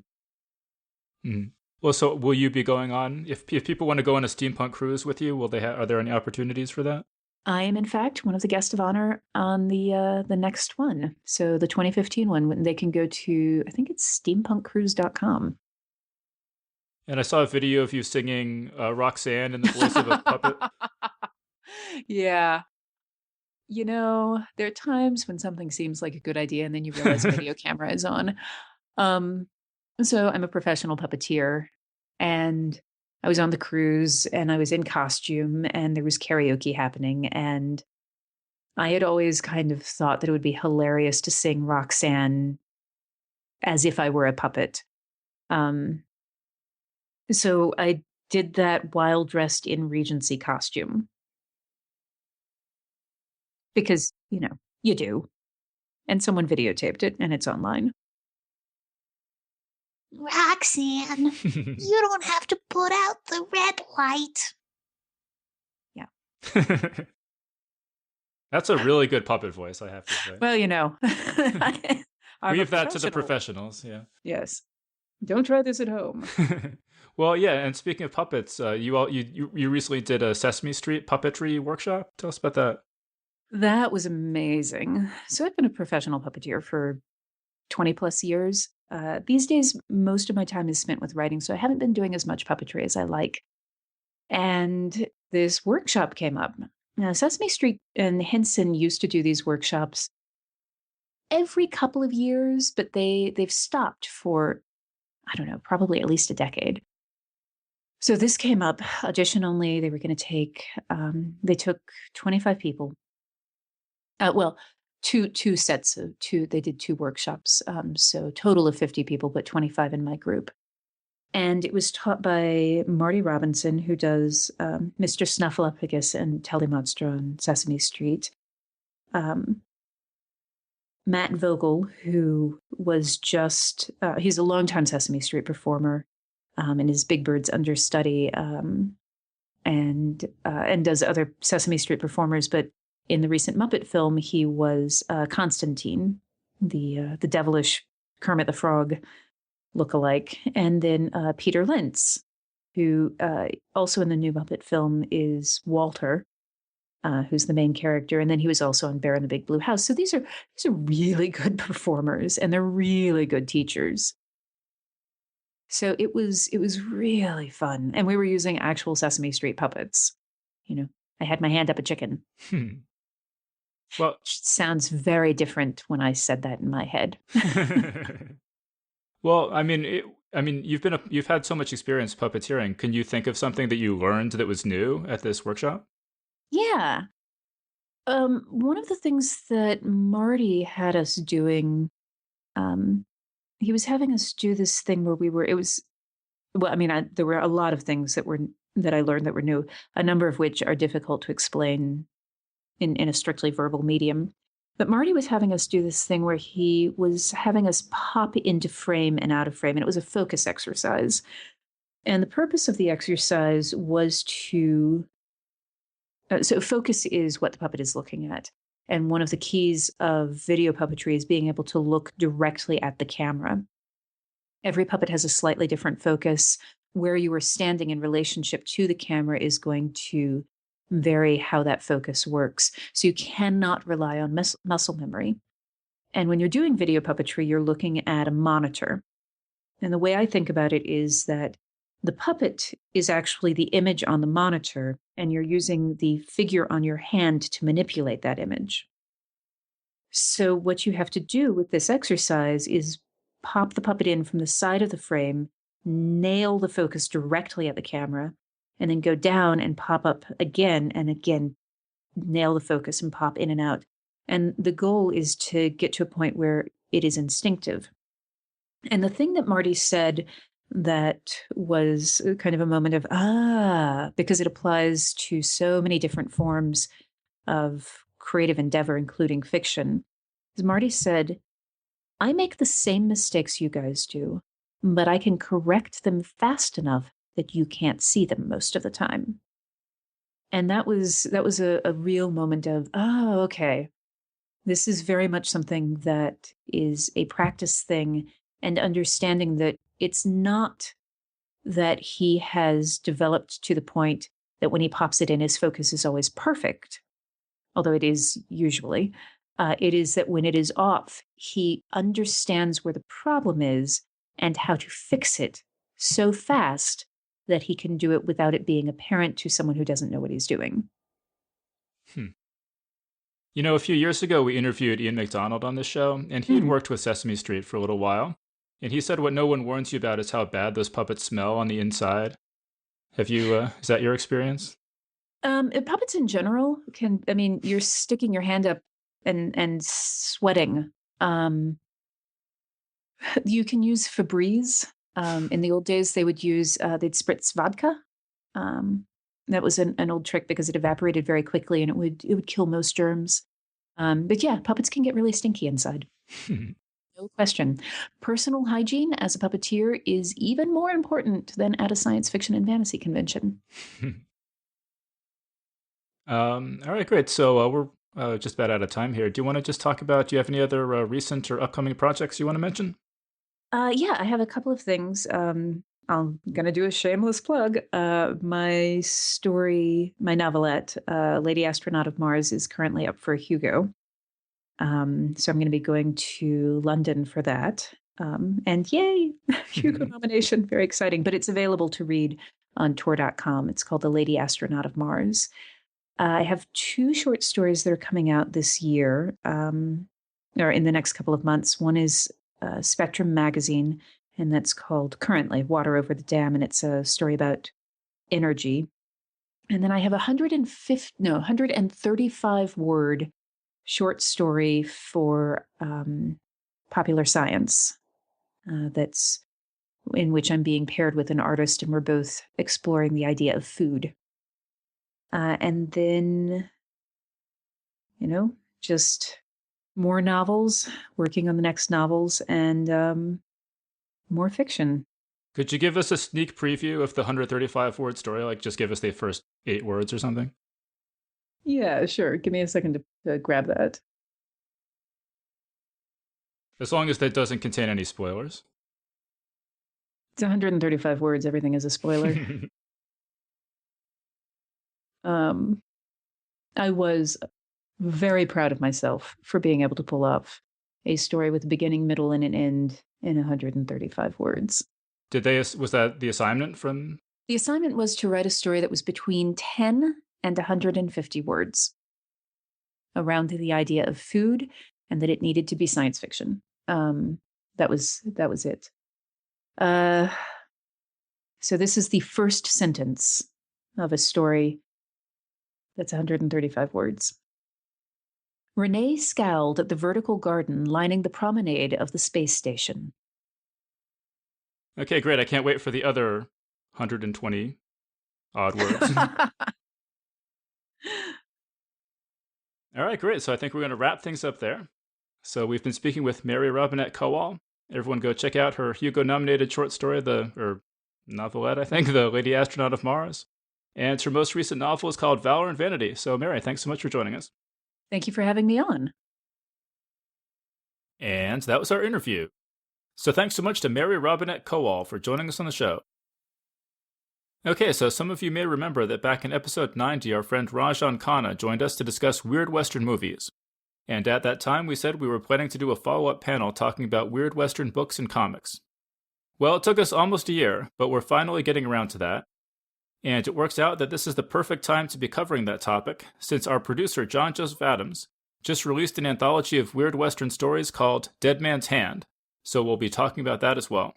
Well, so will you be going on, if people want to go on a steampunk cruise with you, are there any opportunities for that? I am, in fact, one of the guests of honor on the next one. So the 2015 one, when they can go to, I think it's steampunkcruise.com. And I saw a video of you singing Roxanne in the voice of a puppet. Yeah. There are times when something seems like a good idea and then you realize a video camera is on. So I'm a professional puppeteer, and I was on the cruise and I was in costume and there was karaoke happening. And I had always kind of thought that it would be hilarious to sing Roxanne as if I were a puppet. So I did that while dressed in Regency costume. Because, you do. And someone videotaped it and it's online. Roxanne, you don't have to put out the red light. Yeah. That's a really good puppet voice, I have to say. Well, leave that to the professionals. Yeah. Yes. Don't try this at home. Well, yeah. And speaking of puppets, you recently did a Sesame Street puppetry workshop. Tell us about that. That was amazing. So I've been a professional puppeteer for 20 plus years. These days, most of my time is spent with writing, so I haven't been doing as much puppetry as I like. And this workshop came up. Now, Sesame Street and Henson used to do these workshops every couple of years, but they've stopped for, I don't know, probably at least a decade. So this came up, audition only. They were going to take, they took 25 people. Two sets of two. They did two workshops, so total of 50 people, but 25 in my group. And it was taught by Marty Robinson, who does Mr. Snuffleupagus and Telly Monster on Sesame Street. Matt Vogel, who was he's a longtime Sesame Street performer, and is Big Bird's understudy, and does other Sesame Street performers. But in the recent Muppet film, he was Constantine, the devilish Kermit the Frog lookalike, and then Peter Lentz, who also in the new Muppet film is Walter, who's the main character, and then he was also on Bear in the Big Blue House. So these are really good performers, and they're really good teachers. So it was really fun, and we were using actual Sesame Street puppets. I had my hand up a chicken. Well, which sounds very different when I said that in my head. Well, I mean, you've had so much experience puppeteering. Can you think of something that you learned that was new at this workshop? Yeah. One of the things that Marty had us doing, he was having us do this thing where there were a lot of things that I learned that were new, a number of which are difficult to explain in a strictly verbal medium. But Marty was having us do this thing where he was having us pop into frame and out of frame, and it was a focus exercise. And the purpose of the exercise was to so focus is what the puppet is looking at. And one of the keys of video puppetry is being able to look directly at the camera. Every puppet has a slightly different focus. Where you are standing in relationship to the camera is going to vary how that focus works. So you cannot rely on muscle memory. And when you're doing video puppetry, you're looking at a monitor. And the way I think about it is that the puppet is actually the image on the monitor, and you're using the figure on your hand to manipulate that image. So what you have to do with this exercise is pop the puppet in from the side of the frame, nail the focus directly at the camera, and then go down and pop up again and again, nail the focus and pop in and out. And the goal is to get to a point where it is instinctive. And the thing that Marty said that was kind of a moment of, because it applies to so many different forms of creative endeavor, including fiction, is Marty said, I make the same mistakes you guys do, but I can correct them fast enough that you can't see them most of the time. And that was a real moment of, okay, this is very much something that is a practice thing, and understanding that it's not that he has developed to the point that when he pops it in, his focus is always perfect, although it is usually. It is that when it is off, he understands where the problem is and how to fix it so fast that he can do it without it being apparent to someone who doesn't know what he's doing. A few years ago, we interviewed Ian McDonald on this show, and he had worked with Sesame Street for a little while. And he said what no one warns you about is how bad those puppets smell on the inside. Have you, is that your experience? Puppets in general you're sticking your hand up and sweating. You can use Febreze. In the old days, they'd spritz vodka. That was an old trick because it evaporated very quickly and it would kill most germs. But yeah, puppets can get really stinky inside. No question. Personal hygiene as a puppeteer is even more important than at a science fiction and fantasy convention. All right, great. So we're just about out of time here. Do you want to just talk about, do you have any other recent or upcoming projects you want to mention? Yeah, I have a couple of things. I'm going to do a shameless plug. My novelette, Lady Astronaut of Mars, is currently up for a Hugo. So I'm going to be going to London for that. And yay, Hugo nomination, very exciting. But it's available to read on Tor.com. It's called The Lady Astronaut of Mars. I have 2 short stories that are coming out this year, or in the next couple of months. One is Spectrum Magazine, and that's called currently Water Over the Dam, and it's a story about energy. And then I have 135 word short story for popular science that's in which I'm being paired with an artist, and we're both exploring the idea of food. And then, just more novels, working on the next novels, and more fiction. Could you give us a sneak preview of the 135-word story? Like, just give us the first 8 words or something? Yeah, sure. Give me a second to grab that. As long as that doesn't contain any spoilers. It's 135 words. Everything is a spoiler. I was very proud of myself for being able to pull off a story with a beginning, middle, and an end in 135 words. Was that the assignment from? The assignment was to write a story that was between 10 and 150 words around the idea of food and that it needed to be science fiction. That was it. So this is the first sentence of a story that's 135 words. Renee scowled at the vertical garden lining the promenade of the space station. Okay, great. I can't wait for the other 120 odd words. All right, great. So I think we're going to wrap things up there. So we've been speaking with Mary Robinette Kowal. Everyone go check out her Hugo-nominated short story, or novelette, I think, The Lady Astronaut of Mars. And her most recent novel is called Valor and Vanity. So Mary, thanks so much for joining us. Thank you for having me on. And that was our interview. So thanks so much to Mary Robinette Kowal for joining us on the show. Okay, so some of you may remember that back in episode 90, our friend Rajan Khanna joined us to discuss weird Western movies. And at that time, we said we were planning to do a follow-up panel talking about weird Western books and comics. Well, it took us almost a year, but we're finally getting around to that. And it works out that this is the perfect time to be covering that topic, since our producer, John Joseph Adams, just released an anthology of weird Western stories called Dead Man's Hand, so we'll be talking about that as well.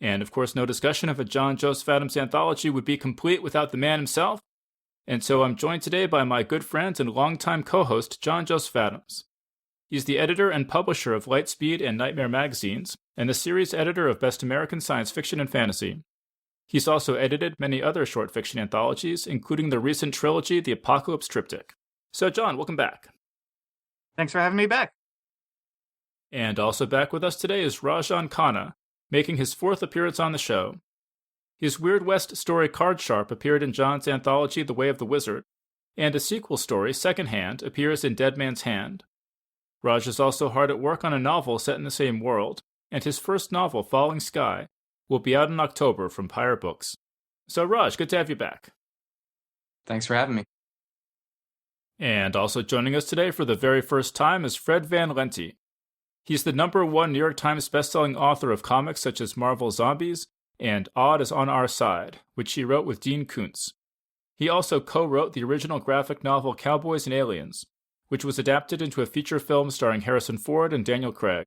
And of course, no discussion of a John Joseph Adams anthology would be complete without the man himself, and so I'm joined today by my good friend and longtime co-host, John Joseph Adams. He's the editor and publisher of Lightspeed and Nightmare magazines, and the series editor of Best American Science Fiction and Fantasy. He's also edited many other short fiction anthologies, including the recent trilogy, The Apocalypse Triptych. So John, welcome back. Thanks for having me back. And also back with us today is Rajan Khanna, making his 4th appearance on the show. His Weird West story Card Sharp appeared in John's anthology The Way of the Wizard, and a sequel story, Secondhand, appears in Dead Man's Hand. Raj is also hard at work on a novel set in the same world, and his first novel, Falling Sky, will be out in October from Pyre Books. So Raj, good to have you back. Thanks for having me. And also joining us today for the very first time is Fred Van Lente. He's the #1 New York Times bestselling author of comics such as Marvel Zombies and Odd is on Our Side, which he wrote with Dean Koontz. He also co-wrote the original graphic novel Cowboys and Aliens, which was adapted into a feature film starring Harrison Ford and Daniel Craig.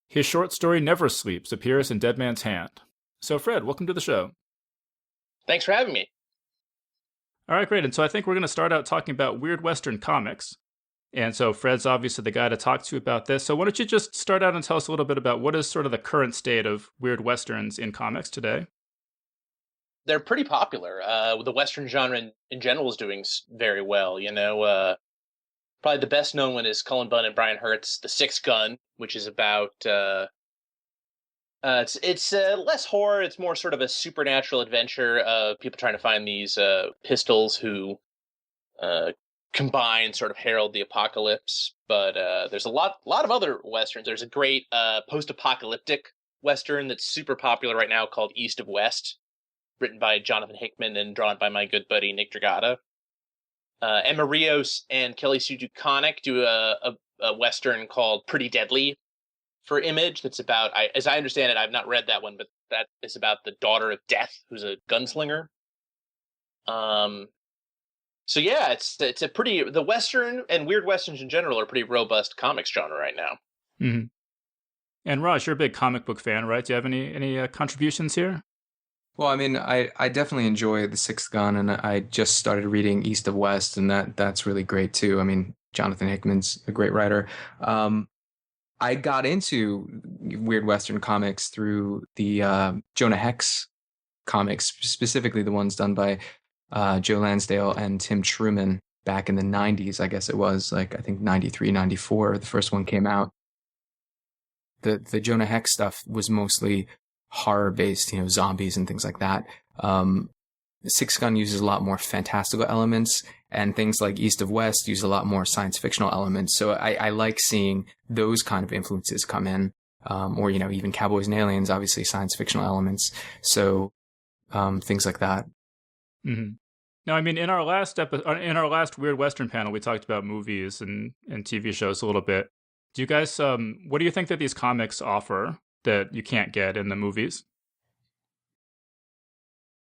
His short story Never Sleeps appears in Dead Man's Hand. So Fred, welcome to the show. Thanks for having me. All right, great. And so I think we're going to start out talking about weird Western comics. And so Fred's obviously the guy to talk to about this. So why don't you just start out and tell us a little bit about what is sort of the current state of weird Westerns in comics today? They're pretty popular. The Western genre in general is doing very well. Probably the best known one is Cullen Bunn and Brian Hurt's The Sixth Gun, which is about it's less horror. It's more sort of a supernatural adventure of people trying to find these pistols who combine sort of herald the apocalypse. But there's a lot of other Westerns. There's a great post-apocalyptic Western that's super popular right now called East of West, written by Jonathan Hickman and drawn by my good buddy Nick Dragata. Emma Rios and Kelly Sue DeConnick do a Western called Pretty Deadly for Image. That's about, as I understand it, I've not read that one, but that is about the daughter of Death, who's a gunslinger. So yeah, it's a pretty, the Western and weird Westerns in general are pretty robust comics genre right now. Mm-hmm. And Raj, you're a big comic book fan, right? Do you have any contributions here? Well, I mean, I definitely enjoy The Sixth Gun, and I just started reading East of West, and that's really great too. I mean, Jonathan Hickman's a great writer. I got into weird Western comics through the Jonah Hex comics, specifically the ones done by Joe Lansdale and Tim Truman. back in the 90s, I guess it was, like, I think 93, 94, the first one came out. The Jonah Hex stuff was mostly horror-based, zombies and things like that. Six Gun uses a lot more fantastical elements, and things like East of West use a lot more science fictional elements. So I like seeing those kind of influences come in, or even Cowboys and Aliens, obviously science fictional elements. So things like that. Mm-hmm. Now, I mean, in our last Weird Western panel, we talked about movies and TV shows a little bit. Do you guys, what do you think that these comics offer that you can't get in the movies?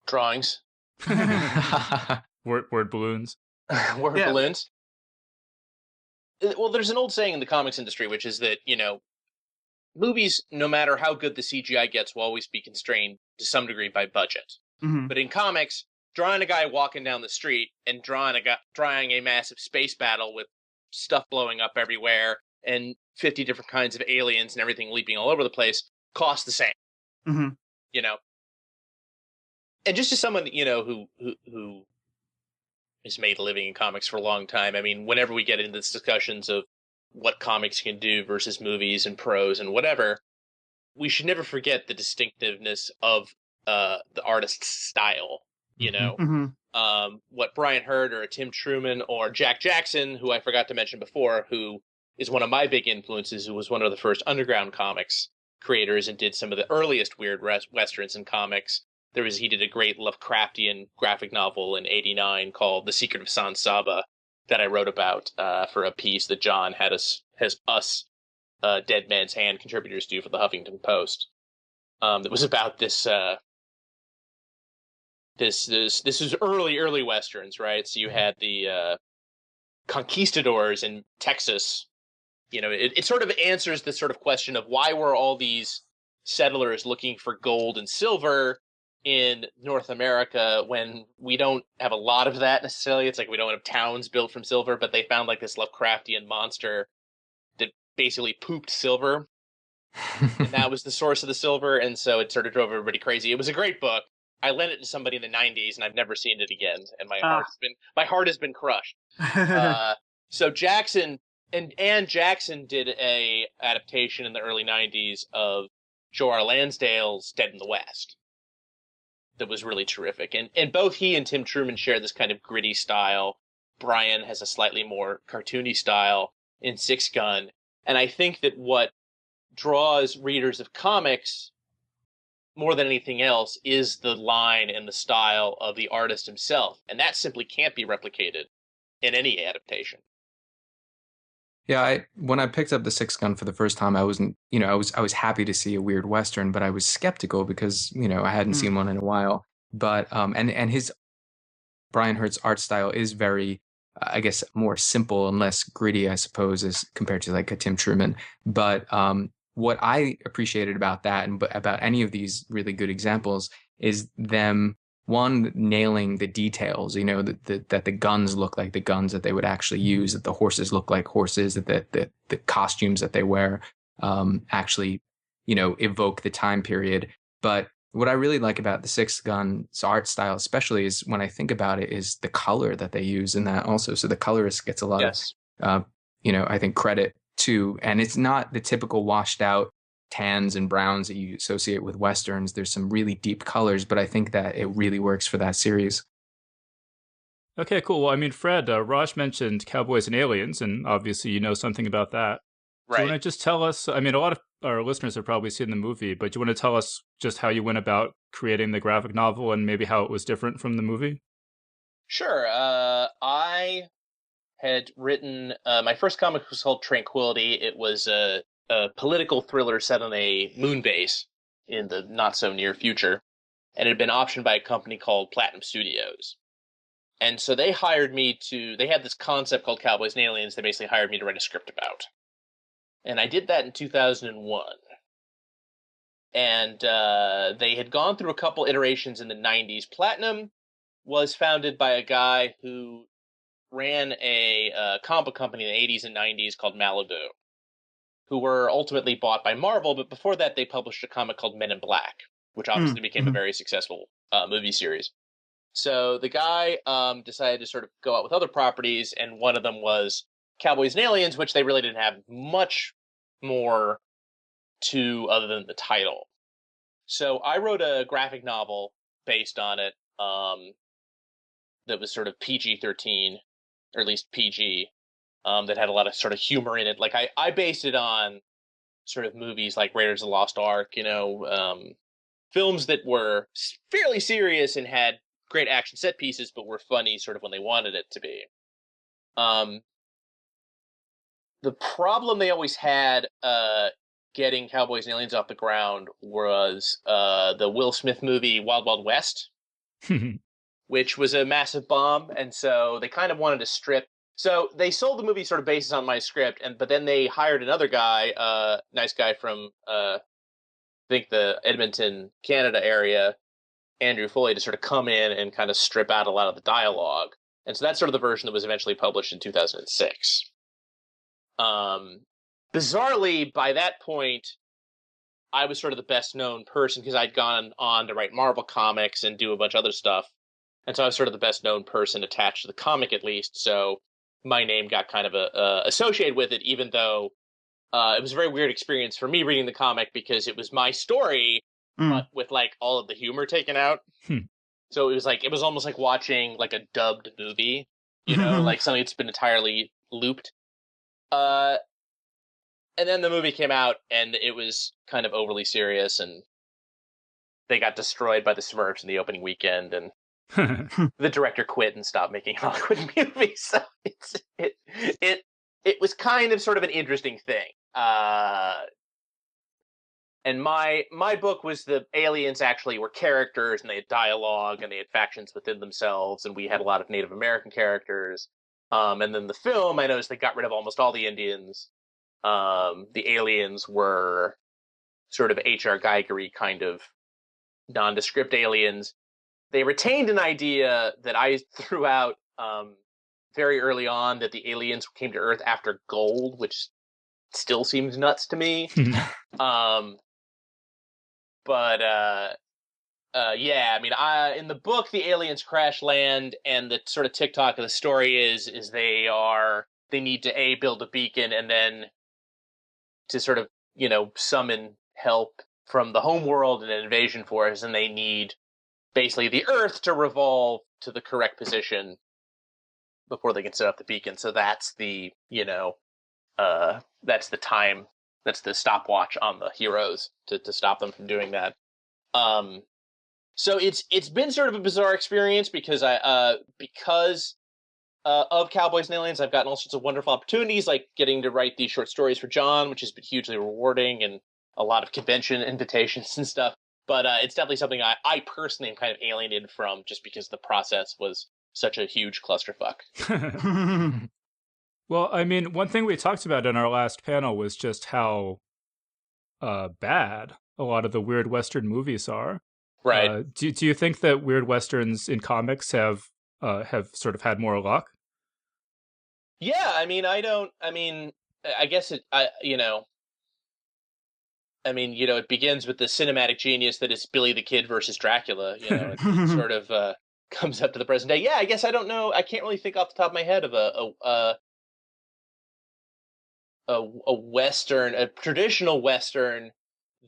Drawings. Word balloons. Word balloons. Well, there's an old saying in the comics industry, which is that, movies, no matter how good the CGI gets, will always be constrained to some degree by budget. Mm-hmm. But in comics, drawing a guy walking down the street and drawing a massive space battle with stuff blowing up everywhere and 50 different kinds of aliens and everything leaping all over the place costs the same. Mm-hmm. And just as someone, who has made a living in comics for a long time, I mean, whenever we get into these discussions of what comics can do versus movies and prose and whatever, we should never forget the distinctiveness of the artist's style. Mm-hmm. What Brian Hurd or Tim Truman or Jack Jackson, who I forgot to mention before, who is one of my big influences, who was one of the first underground comics creators and did some of the earliest weird westerns in comics. He did a great Lovecraftian graphic novel in '89 called The Secret of San Saba that I wrote about for a piece that John has us Dead Man's Hand contributors do for the Huffington Post. That was about this. This was early westerns, right? So you had the conquistadors in Texas. It sort of answers the sort of question of why were all these settlers looking for gold and silver in North America when we don't have a lot of that necessarily. It's like we don't have towns built from silver, but they found like this Lovecraftian monster that basically pooped silver. And that was the source of the silver, and so it sort of drove everybody crazy. It was a great book. I lent it to somebody in the 90s, and I've never seen it again, and my heart has been crushed. So Jackson and Jackson did a adaptation in the early 90s of Joe R. Lansdale's Dead in the West. That was really terrific. And both he and Tim Truman share this kind of gritty style. Brian has a slightly more cartoony style in Six Gun. And I think that what draws readers of comics more than anything else is the line and the style of the artist himself. And that simply can't be replicated in any adaptation. Yeah, when I picked up the Six Gun for the first time, I wasn't, I was happy to see a weird Western, but I was skeptical because, I hadn't seen one in a while. But and his Brian Hurd's art style is very, I guess, more simple and less gritty, I suppose, as compared to like a Tim Truman. But what I appreciated about that and about any of these really good examples is them, one, nailing the details, that the guns look like the guns that they would actually use, that the horses look like horses, that the costumes that they wear actually, evoke the time period. But what I really like about the Six Gun's art style, especially, is when I think about it, is the color that they use in that also. So the colorist gets a lot of, I think, credit too. And it's not the typical washed out tans and browns that you associate with Westerns. There's some really deep colors, but I think that it really works for that series. Okay, cool. Well, I mean, Fred, Raj mentioned Cowboys and Aliens, and obviously you know something about that. Right. Do you want to just tell us, I mean, a lot of our listeners have probably seen the movie, but do you want to tell us just how you went about creating the graphic novel and maybe how it was different from the movie? Sure. I had written, my first comic was called Tranquility. It was a political thriller set on a moon base in the not so near future, and it had been optioned by a company called Platinum Studios. And so they hired me they had this concept called Cowboys and Aliens. They basically hired me to write a script about. And I did that in 2001. And they had gone through a couple iterations in the 90s. Platinum was founded by a guy who ran a comic book company in the 80s and 90s called Malibu, who were ultimately bought by Marvel, but before that they published a comic called Men in Black, which obviously became a very successful movie series. So the guy decided to sort of go out with other properties, and one of them was Cowboys and Aliens, which they really didn't have much more to other than the title. So I wrote a graphic novel based on it that was sort of PG-13, or at least PG, that had a lot of sort of humor in it. Like I based it on sort of movies like Raiders of the Lost Ark, films that were fairly serious and had great action set pieces, but were funny sort of when they wanted it to be. The problem they always had getting Cowboys and Aliens off the ground was the Will Smith movie Wild Wild West, which was a massive bomb, and so they kind of wanted to strip. So they sold the movie sort of based on my script, but then they hired another guy, nice guy from I think the Edmonton, Canada area, Andrew Foley, to sort of come in and kind of strip out a lot of the dialogue. And so that's sort of the version that was eventually published in 2006. Bizarrely, by that point, I was sort of the best known person because I'd gone on to write Marvel comics and do a bunch of other stuff. And so I was sort of the best known person attached to the comic, at least. So my name got kind of associated with it, even though it was a very weird experience for me reading the comic because it was my story, but with like all of the humor taken out. So it was almost like watching like a dubbed movie, like something that's been entirely looped. And then the movie came out, and it was kind of overly serious, and they got destroyed by the Smurfs in the opening weekend, and the director quit and stopped making Hollywood movies. So it was kind of sort of an interesting thing. And my book was the aliens actually were characters, and they had dialogue, and they had factions within themselves, and we had a lot of Native American characters. And then the film, I noticed they got rid of almost all the Indians. The aliens were sort of H.R. Geiger-y kind of nondescript aliens. They retained an idea that I threw out very early on, that the aliens came to Earth after gold, which still seems nuts to me. Yeah, I mean, in the book, the aliens crash land, and the sort of TikTok of the story is they need to build a beacon, and then to sort of, summon help from the home world and an invasion force, and they need basically the Earth to revolve to the correct position before they can set up the beacon. So that's the, that's the time, that's the stopwatch on the heroes to stop them from doing that. So it's been sort of a bizarre experience because of Cowboys and Aliens, I've gotten all sorts of wonderful opportunities, like getting to write these short stories for John, which has been hugely rewarding, and a lot of convention invitations and stuff. But it's definitely something I personally am kind of alienated from, just because the process was such a huge clusterfuck. Well, I mean, one thing we talked about in our last panel was just how bad a lot of the weird Western movies are. Right. Do you think that weird Westerns in comics have sort of had more luck? Yeah, I guess it begins with the cinematic genius that is Billy the Kid versus Dracula, it sort of comes up to the present day. Yeah, I guess I don't know. I can't really think off the top of my head of a Western, a traditional Western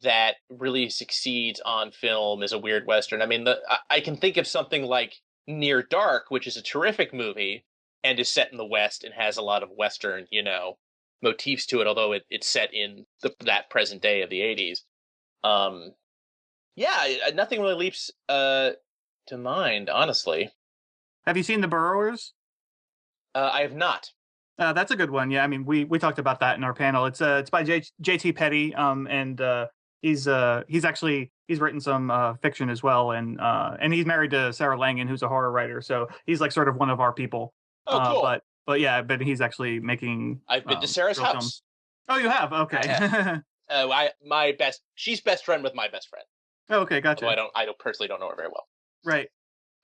that really succeeds on film as a weird Western. I mean, I can think of something like Near Dark, which is a terrific movie and is set in the West and has a lot of Western, motifs to it, although it's set in that present day of the 80s. Nothing really leaps to mind, honestly. Have you seen The Burrowers? I have not. That's a good one. Yeah, I mean, we talked about that in our panel. It's by J.T. Petty, and he's written some fiction as well, and he's married to Sarah Langan, who's a horror writer. So he's like sort of one of our people. Oh, cool. But he's actually making. I've been to Sarah's house. Films. Oh, you have? Okay. I have. She's best friend with my best friend. Oh, okay, gotcha. Although I don't personally know her very well. Right.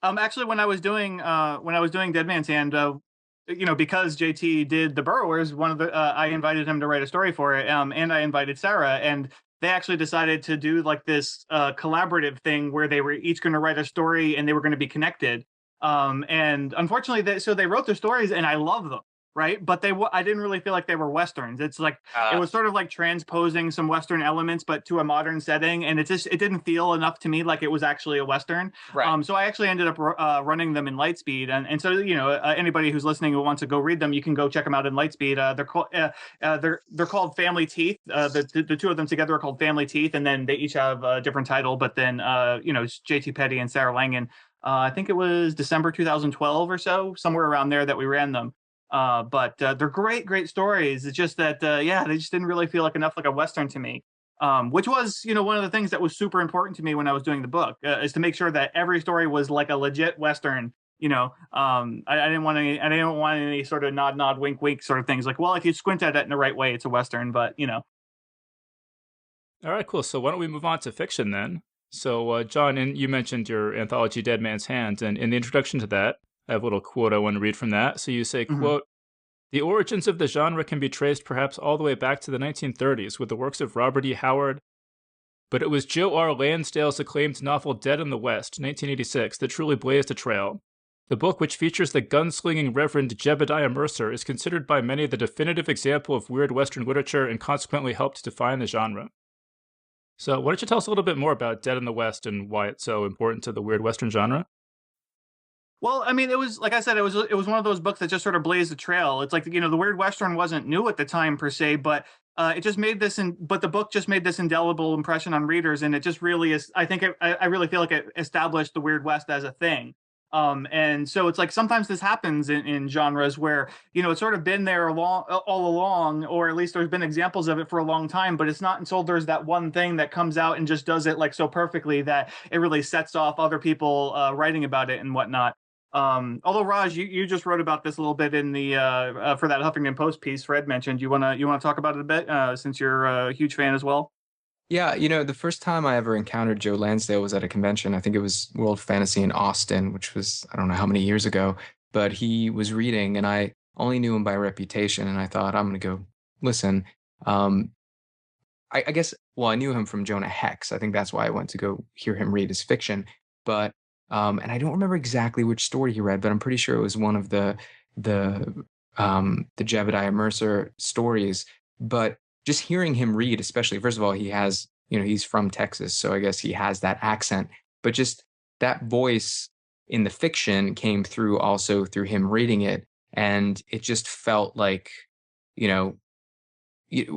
Actually, when I was doing Dead Man's Hand, because JT did The Burrowers, I invited him to write a story for it, and I invited Sarah, and they actually decided to do like this collaborative thing where they were each going to write a story and they were going to be connected. And unfortunately, so they wrote their stories, and I love them, right? But I didn't really feel like they were westerns. It's like it was sort of like transposing some western elements, but to a modern setting, and it didn't feel enough to me like it was actually a western. Right. So I actually ended up running them in Lightspeed, and so anybody who's listening who wants to go read them, you can go check them out in Lightspeed. They're called Family Teeth. The two of them together are called Family Teeth, and then they each have a different title. But then it's J.T. Petty and Sarah Langan. I think it was December 2012 or so, somewhere around there that we ran them. But they're great stories. It's just that, they just didn't really feel like enough like a Western to me. Which was, one of the things that was super important to me when I was doing the book, is to make sure that every story was like a legit Western. I didn't want any sort of nod, wink, wink sort of things. Like, well, if you squint at it in the right way, it's a Western. But All right, cool. So why don't we move on to fiction then? So, John, you mentioned your anthology Dead Man's Hand, and in the introduction to that, I have a little quote I want to read from that. So you say, quote, "The origins of the genre can be traced perhaps all the way back to the 1930s with the works of Robert E. Howard, but it was Joe R. Lansdale's acclaimed novel Dead in the West, 1986, that truly blazed a trail. The book, which features the gunslinging Reverend Jebediah Mercer, is considered by many the definitive example of weird Western literature and consequently helped define the genre." So why don't you tell us a little bit more about Dead in the West and why it's so important to the weird Western genre? Well, I mean, it was, like I said, it was one of those books that just sort of blazed the trail. It's like, the weird Western wasn't new at the time per se, but it just made but the book just made this indelible impression on readers, and it just really is. I think I really feel like it established the Weird West as a thing. And so it's like sometimes this happens in genres where, it's sort of been there all along, or at least there's been examples of it for a long time, but it's not until there's that one thing that comes out and just does it like so perfectly that it really sets off other people writing about it and whatnot. Although Raj, you just wrote about this a little bit in the for that Huffington Post piece Fred mentioned. You wanna talk about it a bit since you're a huge fan as well? Yeah, the first time I ever encountered Joe Lansdale was at a convention. I think it was World Fantasy in Austin, which was, I don't know how many years ago, but he was reading and I only knew him by reputation, and I thought, I'm going to go listen. I guess, well, I knew him from Jonah Hex. I think that's why I went to go hear him read his fiction. But, and I don't remember exactly which story he read, but I'm pretty sure it was one of the Jebediah Mercer stories. But just hearing him read, especially, first of all, he has, he's from Texas, so I guess he has that accent, but just that voice in the fiction came through also through him reading it. And it just felt like,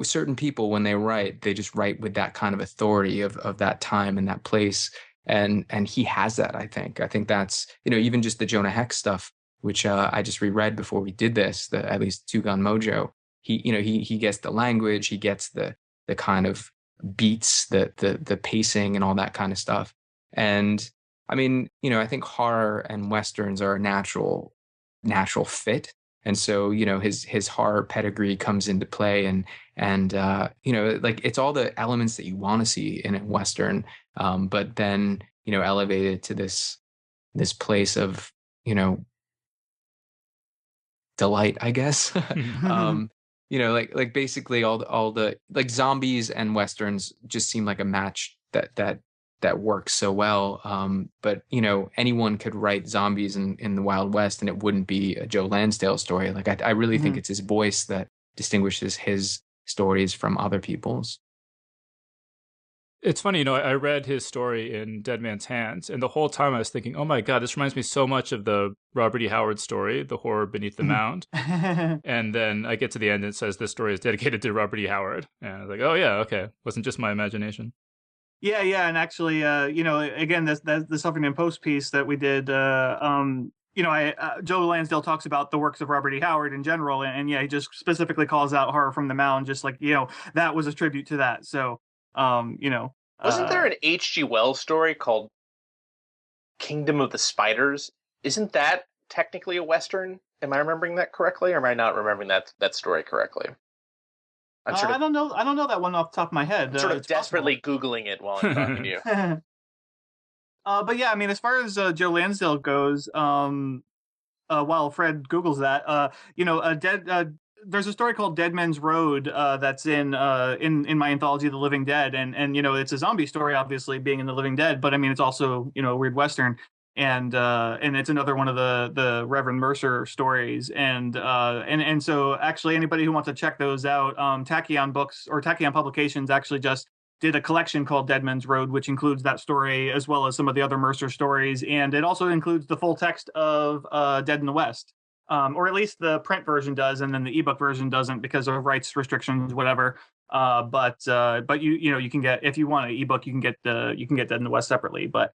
certain people, when they write, they just write with that kind of authority of that time and that place. And he has that, I think. I think that's, even just the Jonah Hex stuff, which I just reread before we did this, at least Two Gun Mojo. He gets the language, he gets the kind of beats, the pacing and all that kind of stuff. And I mean, I think horror and Westerns are a natural fit. And so, his horror pedigree comes into play, and like it's all the elements that you want to see in a Western, but then, elevated to this place of, delight, I guess. Like basically all the like zombies and Westerns just seem like a match that works so well. But anyone could write zombies in the Wild West and it wouldn't be a Joe Lansdale story. Like I really think it's his voice that distinguishes his stories from other people's. It's funny, I read his story in Dead Man's Hands, and the whole time I was thinking, oh my God, this reminds me so much of the Robert E. Howard story, The Horror Beneath the Mound. And then I get to the end and it says this story is dedicated to Robert E. Howard. And I was like, oh yeah, okay. Wasn't just my imagination. Yeah, and actually, again, this Huffington Post piece that we did, Joe Lansdale talks about the works of Robert E. Howard in general, and he just specifically calls out Horror from the Mound, just like, that was a tribute to that. So, wasn't there an H.G. Wells story called Kingdom of the Spiders? Isn't that technically a Western? Am I remembering that correctly, or am I not remembering that story correctly? I don't know that one off the top of my head. I'm sort of desperately Googling it while I'm talking to you. But yeah, I mean, as far as Joe Lansdale goes, while Fred Googles that, there's a story called Dead Men's Road that's in my anthology, The Living Dead, and it's a zombie story, obviously being in The Living Dead, but I mean it's also a weird Western. and it's another one of the Reverend Mercer stories, and so actually anybody who wants to check those out, Tachyon Books or Tachyon Publications actually just did a collection called Dead Man's Road, which includes that story as well as some of the other Mercer stories, and it also includes the full text of Dead in the West, or at least the print version does, and then the ebook version doesn't because of rights restrictions, whatever. But you can get, if you want an ebook, you can get Dead in the West separately, but.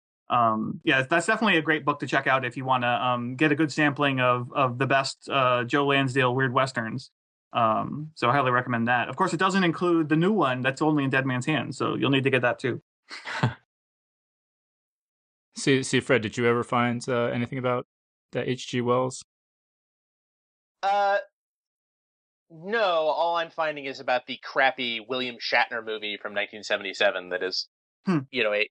Yeah, that's definitely a great book to check out if you want to get a good sampling of the best Joe Lansdale weird westerns. So I highly recommend that. Of course, it doesn't include the new one that's only in Dead Man's Hand, so you'll need to get that too. See, Fred, did you ever find anything about that H.G. Wells? No, all I'm finding is about the crappy William Shatner movie from 1977 that is, a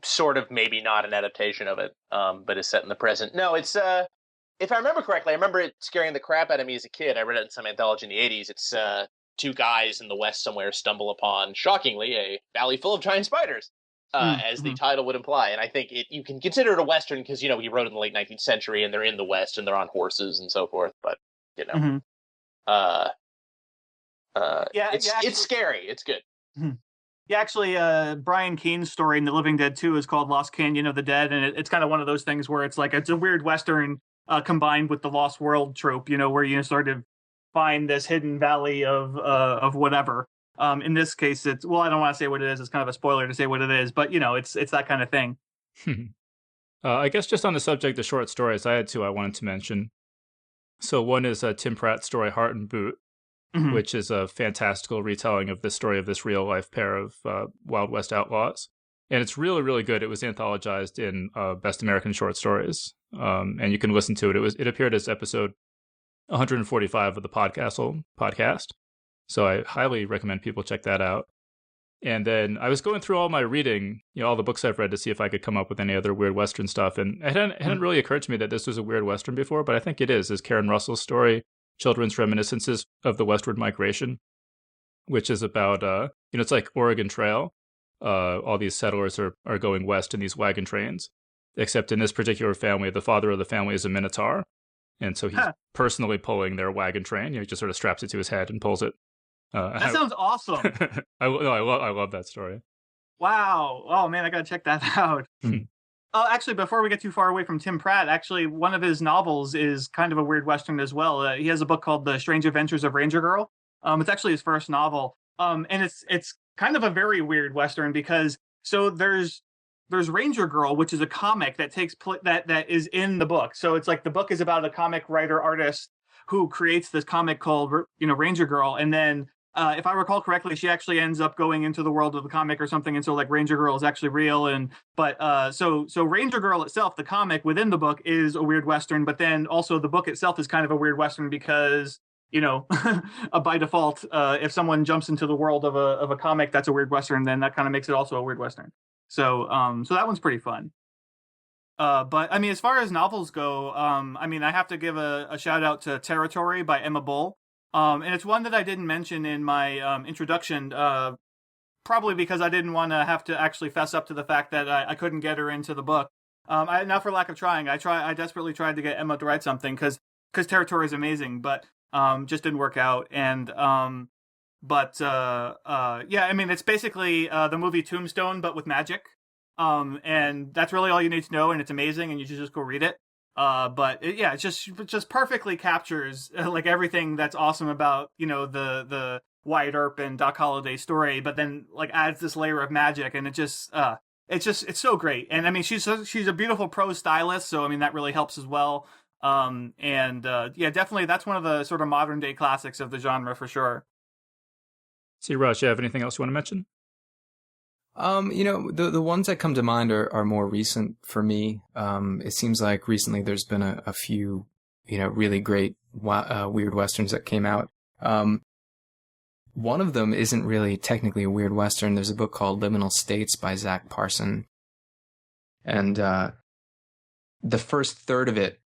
sort of maybe not an adaptation of it, but is set in the present. No, it's if I remember correctly, I remember it scaring the crap out of me as a kid. I read it in some anthology in the 80s. It's two guys in the West somewhere stumble upon, shockingly, a valley full of giant spiders, as the title would imply. And I think you can consider it a Western because, he wrote in the late 19th century and they're in the West and they're on horses and so forth. But, it's scary. It's good. Yeah, actually, Brian Keene's story in The Living Dead 2 is called Lost Canyon of the Dead, and it's kind of one of those things where it's like it's a weird Western combined with the Lost World trope, where you sort of find this hidden valley of whatever. In this case, I don't want to say what it is. It's kind of a spoiler to say what it is, but it's that kind of thing. I guess just on the subject of short stories, I had two I wanted to mention. So one is Tim Pratt's story Heart and Boot, which is a fantastical retelling of the story of this real-life pair of Wild West outlaws. And it's really, really good. It was anthologized in Best American Short Stories, and you can listen to it. It appeared as episode 145 of the podcast. So I highly recommend people check that out. And then I was going through all my reading, all the books I've read to see if I could come up with any other weird Western stuff. And it hadn't really occurred to me that this was a weird Western before, but I think it is Karen Russell's story, Children's Reminiscences of the Westward Migration, which is about, it's like Oregon Trail. All these settlers are going west in these wagon trains, except in this particular family, the father of the family is a Minotaur. And so he's personally pulling their wagon train. He just sort of straps it to his head and pulls it. That sounds awesome. I love that story. Wow. Oh, man, I got to check that out. Actually, before we get too far away from Tim Pratt, actually, one of his novels is kind of a weird Western as well. He has a book called The Strange Adventures of Ranger Girl. It's actually his first novel. And it's kind of a very weird Western because there's Ranger Girl, which is a comic that that is in the book. So it's like the book is about a comic writer artist who creates this comic called Ranger Girl, and then if I recall correctly, she actually ends up going into the world of the comic or something, and so like Ranger Girl is actually real, so Ranger Girl itself, the comic within the book, is a weird Western, but then also the book itself is kind of a weird Western because by default, if someone jumps into the world of a comic that's a weird Western, then that kind of makes it also a weird Western. So that one's pretty fun. But I mean, as far as novels go, I have to give a shout out to Territory by Emma Bull. And it's one that I didn't mention in my introduction, probably because I didn't want to have to actually fess up to the fact that I couldn't get her into the book. Not for lack of trying. I desperately tried to get Emma to write something because Territory is amazing, but just didn't work out. And it's basically the movie Tombstone, but with magic. And that's really all you need to know, and it's amazing, and you should just go read it. It just perfectly captures like everything that's awesome about the Wyatt Earp and Doc Holliday story, but then like adds this layer of magic, and it's so great. And I mean, she's a beautiful prose stylist, so I mean that really helps as well. Definitely that's one of the sort of modern day classics of the genre for sure. See, Rush, you have anything else you want to mention? The ones that come to mind are more recent for me. It seems like recently there's been a few, really great weird Westerns that came out. One of them isn't really technically a weird Western. There's a book called Liminal States by Zach Parson. And the first third of it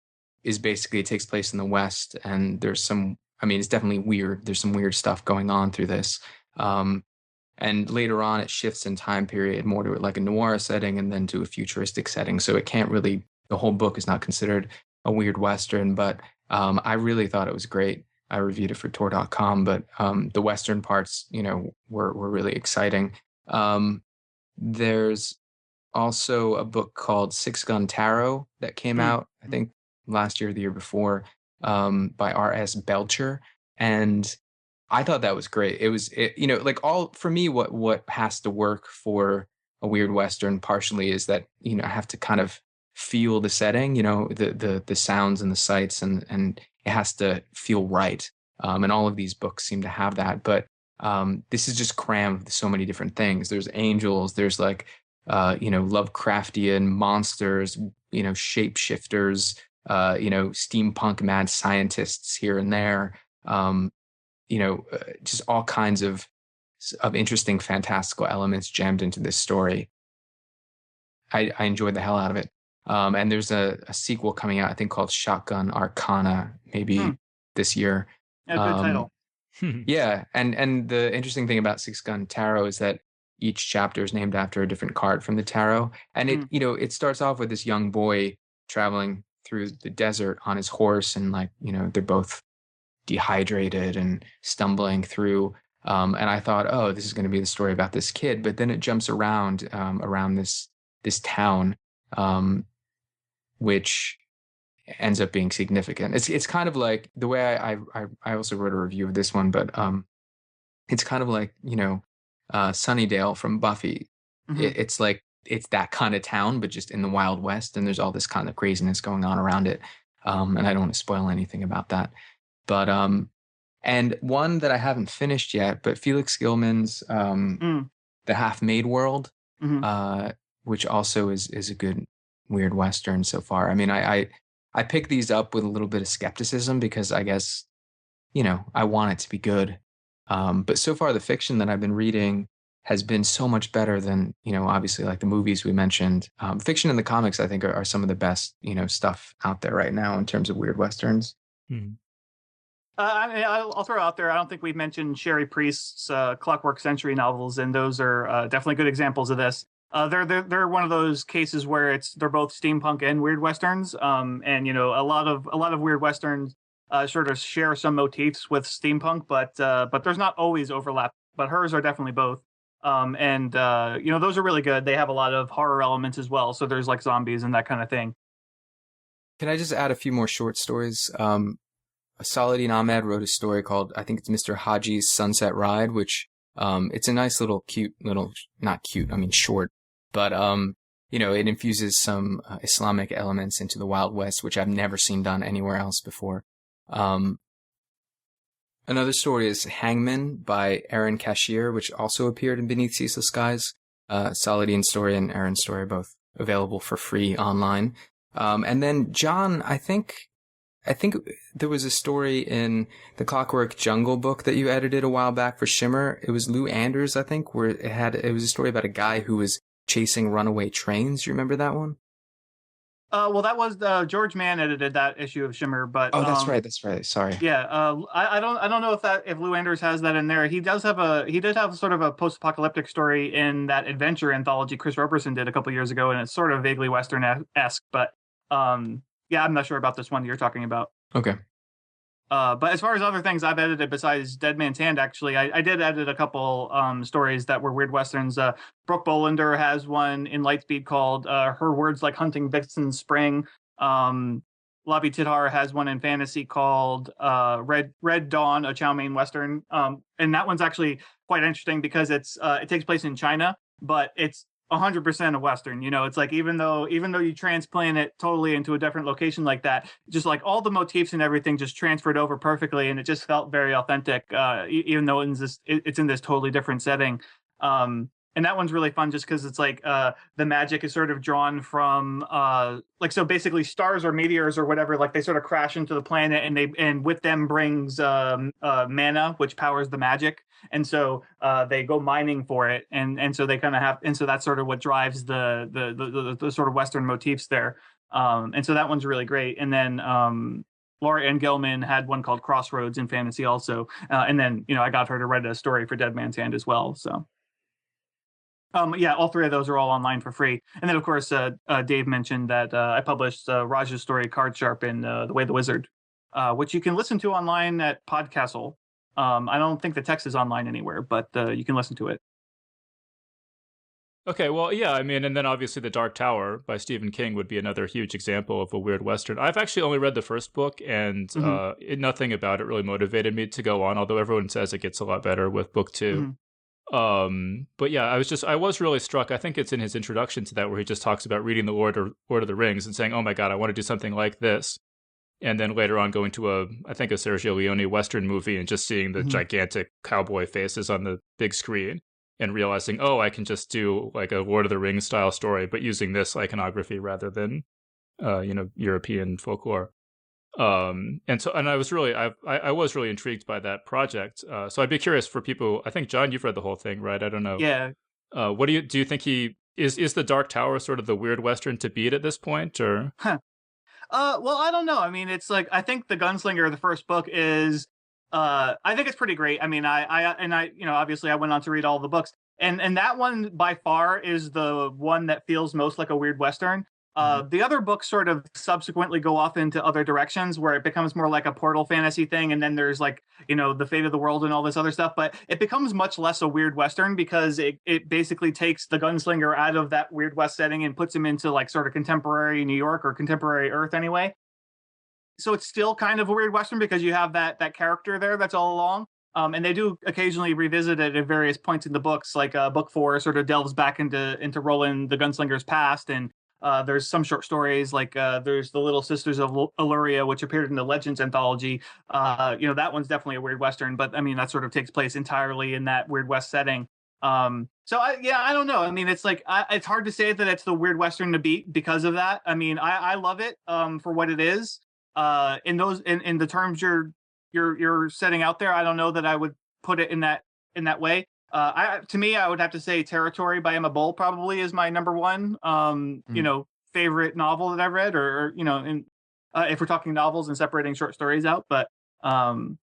is basically, it takes place in the West, and there's it's definitely weird. There's some weird stuff going on through this. And later on, it shifts in time period more to like a noir setting and then to a futuristic setting. So it can't really, the whole book is not considered a weird Western, but I really thought it was great. I reviewed it for Tor.com, but the Western parts, were really exciting. There's also a book called Six Gun Tarot that came out, I think last year or the year before, by R.S. Belcher. And I thought that was great. For me, what has to work for a weird Western partially is that, I have to kind of feel the setting, the sounds and the sights, and it has to feel right. And all of these books seem to have that. But this is just crammed with so many different things. There's angels, there's like, Lovecraftian monsters, shapeshifters, steampunk mad scientists here and there. Just all kinds of interesting, fantastical elements jammed into this story. I enjoyed the hell out of it. And there's a sequel coming out, I think, called Shotgun Arcana, maybe this year. Yeah, good title. Yeah, and the interesting thing about Six Gun Tarot is that each chapter is named after a different card from the tarot, and it starts off with this young boy traveling through the desert on his horse, and they're both dehydrated and stumbling through. And I thought, oh, this is going to be the story about this kid, but then it jumps around this town, which ends up being significant. It's kind of like the way I also wrote a review of this one, but it's kind of like Sunnydale from Buffy. It's like it's that kind of town, but just in the Wild West, and there's all this kind of craziness going on around it. And I don't want to spoil anything about that. But and one that I haven't finished yet, but Felix Gilman's The Half-Made World, which also is a good weird Western so far. I mean, I pick these up with a little bit of skepticism because I guess, I want it to be good. But so far the fiction that I've been reading has been so much better than, obviously like the movies we mentioned. Fiction and the comics, I think, are some of the best, stuff out there right now in terms of weird Westerns. I'll throw out there, I don't think we've mentioned Sherry Priest's Clockwork Century novels, and those are definitely good examples of this. They're one of those cases where they're both steampunk and weird Westerns. And a lot of weird Westerns sort of share some motifs with steampunk, but there's not always overlap. But hers are definitely both. And those are really good. They have a lot of horror elements as well. So there's like zombies and that kind of thing. Can I just add a few more short stories? Saladin Ahmed wrote a story called, I think it's Mr. Haji's Sunset Ride, which it's a nice little not cute, I mean short, but it infuses some Islamic elements into the Wild West, which I've never seen done anywhere else before. Another story is Hangman by Aaron Cashier, which also appeared in Beneath Ceaseless Skies. Saladin's story and Aaron's story are both available for free online. And then John, I think there was a story in the Clockwork Jungle book that you edited a while back for Shimmer. It was Lou Anders, I think, where it was a story about a guy who was chasing runaway trains. You remember that one? Well, that was George Mann edited that issue of Shimmer, but that's right. Sorry. Yeah, I don't know if Lou Anders has that in there. He did have sort of a post-apocalyptic story in that adventure anthology Chris Roberson did a couple years ago, and it's sort of vaguely Western-esque, but yeah, I'm not sure about this one you're talking about. Okay. But as far as other things I've edited besides Dead Man's Hand, actually, I did edit a couple stories that were weird Westerns. Brooke Bolander has one in Lightspeed called Her Words Like Hunting Vixen Spring. Lavi Tidhar has one in fantasy called Red Dawn, a chow mein Western. And that one's actually quite interesting because it takes place in China, but it's 100% a Western. It's like even though you transplant it totally into a different location like that, just like all the motifs and everything just transferred over perfectly, and it just felt very authentic, even though it's in this totally different setting. And that one's really fun just because it's like the magic is sort of drawn from so basically stars or meteors or whatever, like they sort of crash into the planet, and with them brings mana, which powers the magic. And so they go mining for it, and so they kind of have, and so that's sort of what drives the sort of Western motifs there. And so that one's really great. And then Laura Ann Gilman had one called Crossroads in fantasy also. And then I got her to write a story for Dead Man's Hand as well. So Yeah, all three of those are all online for free. And then, of course, Dave mentioned that I published Raj's story, Card Sharp, in The Way of the Wizard, which you can listen to online at Podcastle. I don't think the text is online anywhere, but you can listen to it. Okay, well, yeah, I mean, and then obviously The Dark Tower by Stephen King would be another huge example of a weird Western. I've actually only read the first book, and nothing about it really motivated me to go on, although everyone says it gets a lot better with book 2. But yeah, I was really struck. I think it's in his introduction to that where he just talks about reading the Lord of the Rings and saying, oh my God, I want to do something like this. And then later on going to I think a Sergio Leone Western movie and just seeing the gigantic cowboy faces on the big screen and realizing, oh, I can just do like a Lord of the Rings style story, but using this iconography rather than, European folklore. And I was really, I was really intrigued by that project. So I'd be curious for people. I think John, you've read the whole thing, right? I don't know. Yeah. What do you think is the Dark Tower sort of the weird Western to beat at this point, or? Well, I don't know. I mean, it's like, I think The Gunslinger, the first book, is I think it's pretty great. I mean, I obviously I went on to read all the books, and that one by far is the one that feels most like a weird Western. The other books sort of subsequently go off into other directions where it becomes more like a portal fantasy thing. And then there's like, the fate of the world and all this other stuff, but it becomes much less a weird Western because it basically takes the gunslinger out of that weird West setting and puts him into like sort of contemporary New York or contemporary Earth anyway. So it's still kind of a weird Western because you have that character there that's all along. And they do occasionally revisit it at various points in the books, like book 4 sort of delves back into Roland the Gunslinger's past, and there's some short stories like there's the Little Sisters of Illyria, which appeared in the Legends anthology. That one's definitely a weird Western, but I mean that sort of takes place entirely in that Weird West setting. So I don't know. I mean, it's like it's hard to say that it's the weird Western to beat because of that. I mean, I love it for what it is. In the terms you're setting out there, I don't know that I would put it in that way. To me, I would have to say Territory by Emma Bull probably is my number one, favorite novel that I've read, or if we're talking novels and separating short stories out. But so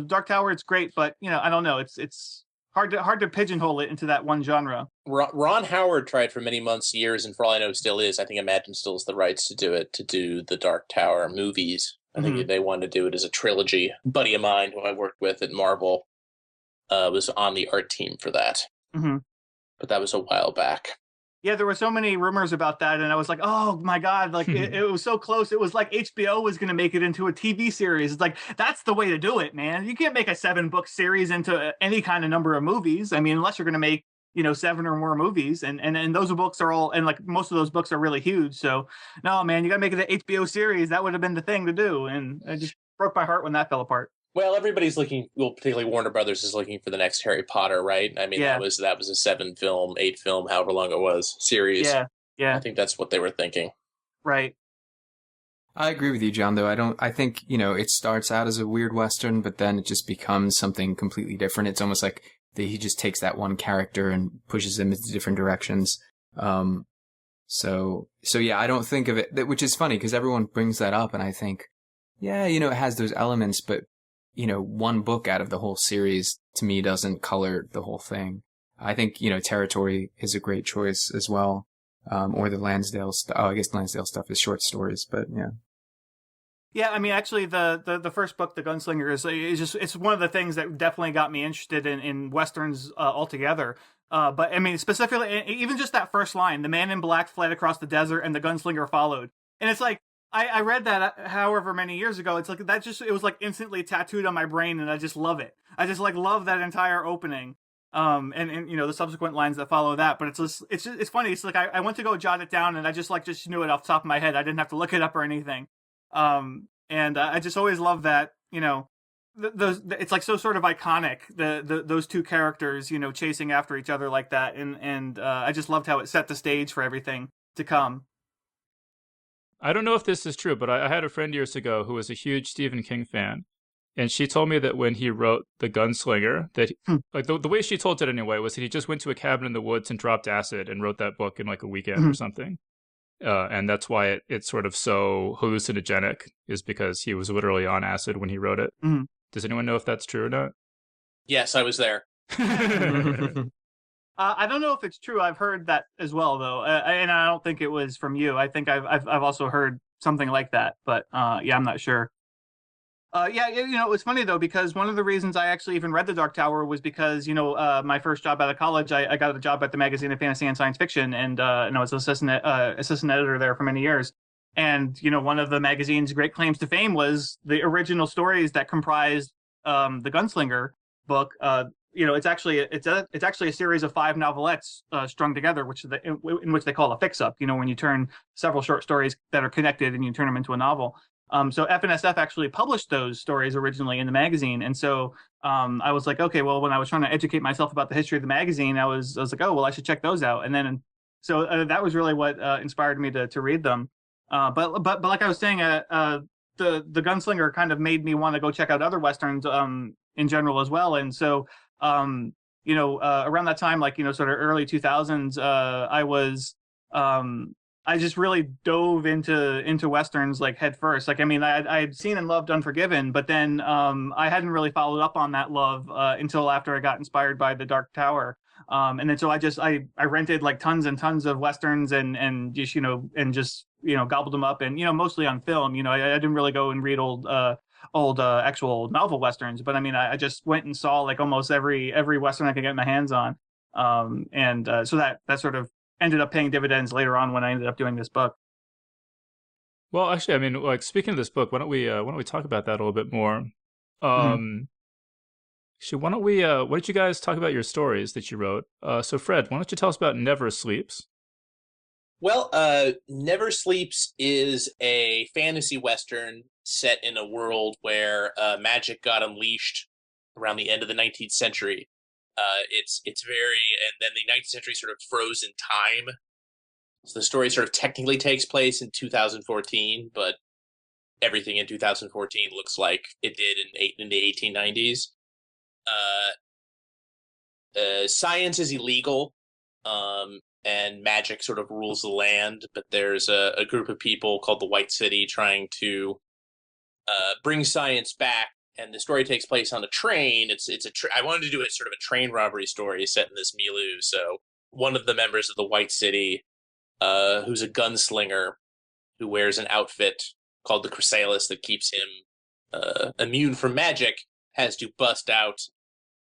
Dark Tower, it's great, but I don't know, it's hard to pigeonhole it into that one genre. Ron Howard tried for many months, years, and for all I know, still is. I think Imagine still has the rights to do the Dark Tower movies. I think they wanted to do it as a trilogy. A buddy of mine who I worked with at Marvel was on the art team for that. But that was a while back. Yeah, there were so many rumors about that, and I was like, oh my God, like it was so close. It was like HBO was going to make it into a TV series. It's like, that's the way to do it, man. You can't make a 7-book series into any kind of number of movies. I mean, unless you're going to make 7 or more movies, and those books are all, and like most of those books are really huge. So no, man, you got to make it an HBO series. That would have been the thing to do, and it just broke my heart when that fell apart. Well, everybody's looking. Well, particularly Warner Brothers is looking for the next Harry Potter, right? I mean, that was a 7-film, 8-film, however long it was, series. Yeah. I think that's what they were thinking. Right. I agree with you, John. Though I think it starts out as a weird Western, but then it just becomes something completely different. It's almost like he just takes that one character and pushes him into different directions. So yeah, I don't think of it, which is funny because everyone brings that up, and I think, yeah, it has those elements, but one book out of the whole series to me doesn't color the whole thing. I think, Territory is a great choice as well. Or the Lansdale stuff. Oh, I guess Lansdale stuff is short stories, but yeah. Yeah, I mean, actually, the first book, The Gunslinger, is just, it's one of the things that definitely got me interested in Westerns altogether. But I mean, specifically, even just that first line, the man in black fled across the desert and the gunslinger followed. And it's like, I read that however many years ago. It's like it was like instantly tattooed on my brain, and I just love it. I just like love that entire opening, and the subsequent lines that follow that. But it's funny. It's like I went to go jot it down, and I just knew it off the top of my head. I didn't have to look it up or anything. And I just always love that. It's like so sort of iconic. Those two characters, chasing after each other like that, and I just loved how it set the stage for everything to come. I don't know if this is true, but I had a friend years ago who was a huge Stephen King fan, and she told me that when he wrote The Gunslinger, that like the way she told it anyway was that he just went to a cabin in the woods and dropped acid and wrote that book in like a weekend or something, and that's why it's sort of so hallucinogenic, is because he was literally on acid when he wrote it. Does anyone know if that's true or not? Yes, I was there. I don't know if it's true. I've heard that as well, though, and I don't think it was from you. I think I've also heard something like that, but yeah, I'm not sure. Yeah, it was funny though because one of the reasons I actually even read The Dark Tower was because my first job out of college, I got a job at the magazine of Fantasy and Science Fiction, and I was assistant editor there for many years. And one of the magazine's great claims to fame was the original stories that comprised the Gunslinger book. It's actually a series of 5 novelettes strung together, in which they call a fix-up. When you turn several short stories that are connected and you turn them into a novel. So FNSF actually published those stories originally in the magazine, and so I was like, okay, well, when I was trying to educate myself about the history of the magazine, I was like, oh, well, I should check those out, and then so that was really what inspired me to read them. But like I was saying, the Gunslinger kind of made me want to go check out other westerns in general as well, and so around that time, like sort of early 2000s, I just really dove into westerns like head first. Like, I mean, I had seen and loved Unforgiven, but then I hadn't really followed up on that love until after I got inspired by The Dark Tower. And then so I rented like tons and tons of westerns and just gobbled them up, and mostly on film. I didn't really go and read old actual novel westerns, but I mean I just went and saw like almost every western I could get my hands on. So that sort of ended up paying dividends later on when I ended up doing this book. Well, actually, I mean, like speaking of this book, why don't we talk about that a little bit more? Actually, why don't you guys talk about your stories that you wrote? So Fred, why don't you tell us about Never Sleeps? Well, Never Sleeps is a fantasy western set in a world where magic got unleashed around the end of the 19th century. It's very, and then the 19th century sort of froze in time. So the story sort of technically takes place in 2014, but everything in 2014 looks like it did in the 1890s. Science is illegal, and magic sort of rules the land, but there's a group of people called the White City trying to bring science back. And the story takes place on a train. I wanted to do a sort of a train robbery story set in this milieu. So one of the members of the White City, who's a gunslinger, who wears an outfit called the Chrysalis that keeps him immune from magic, has to bust out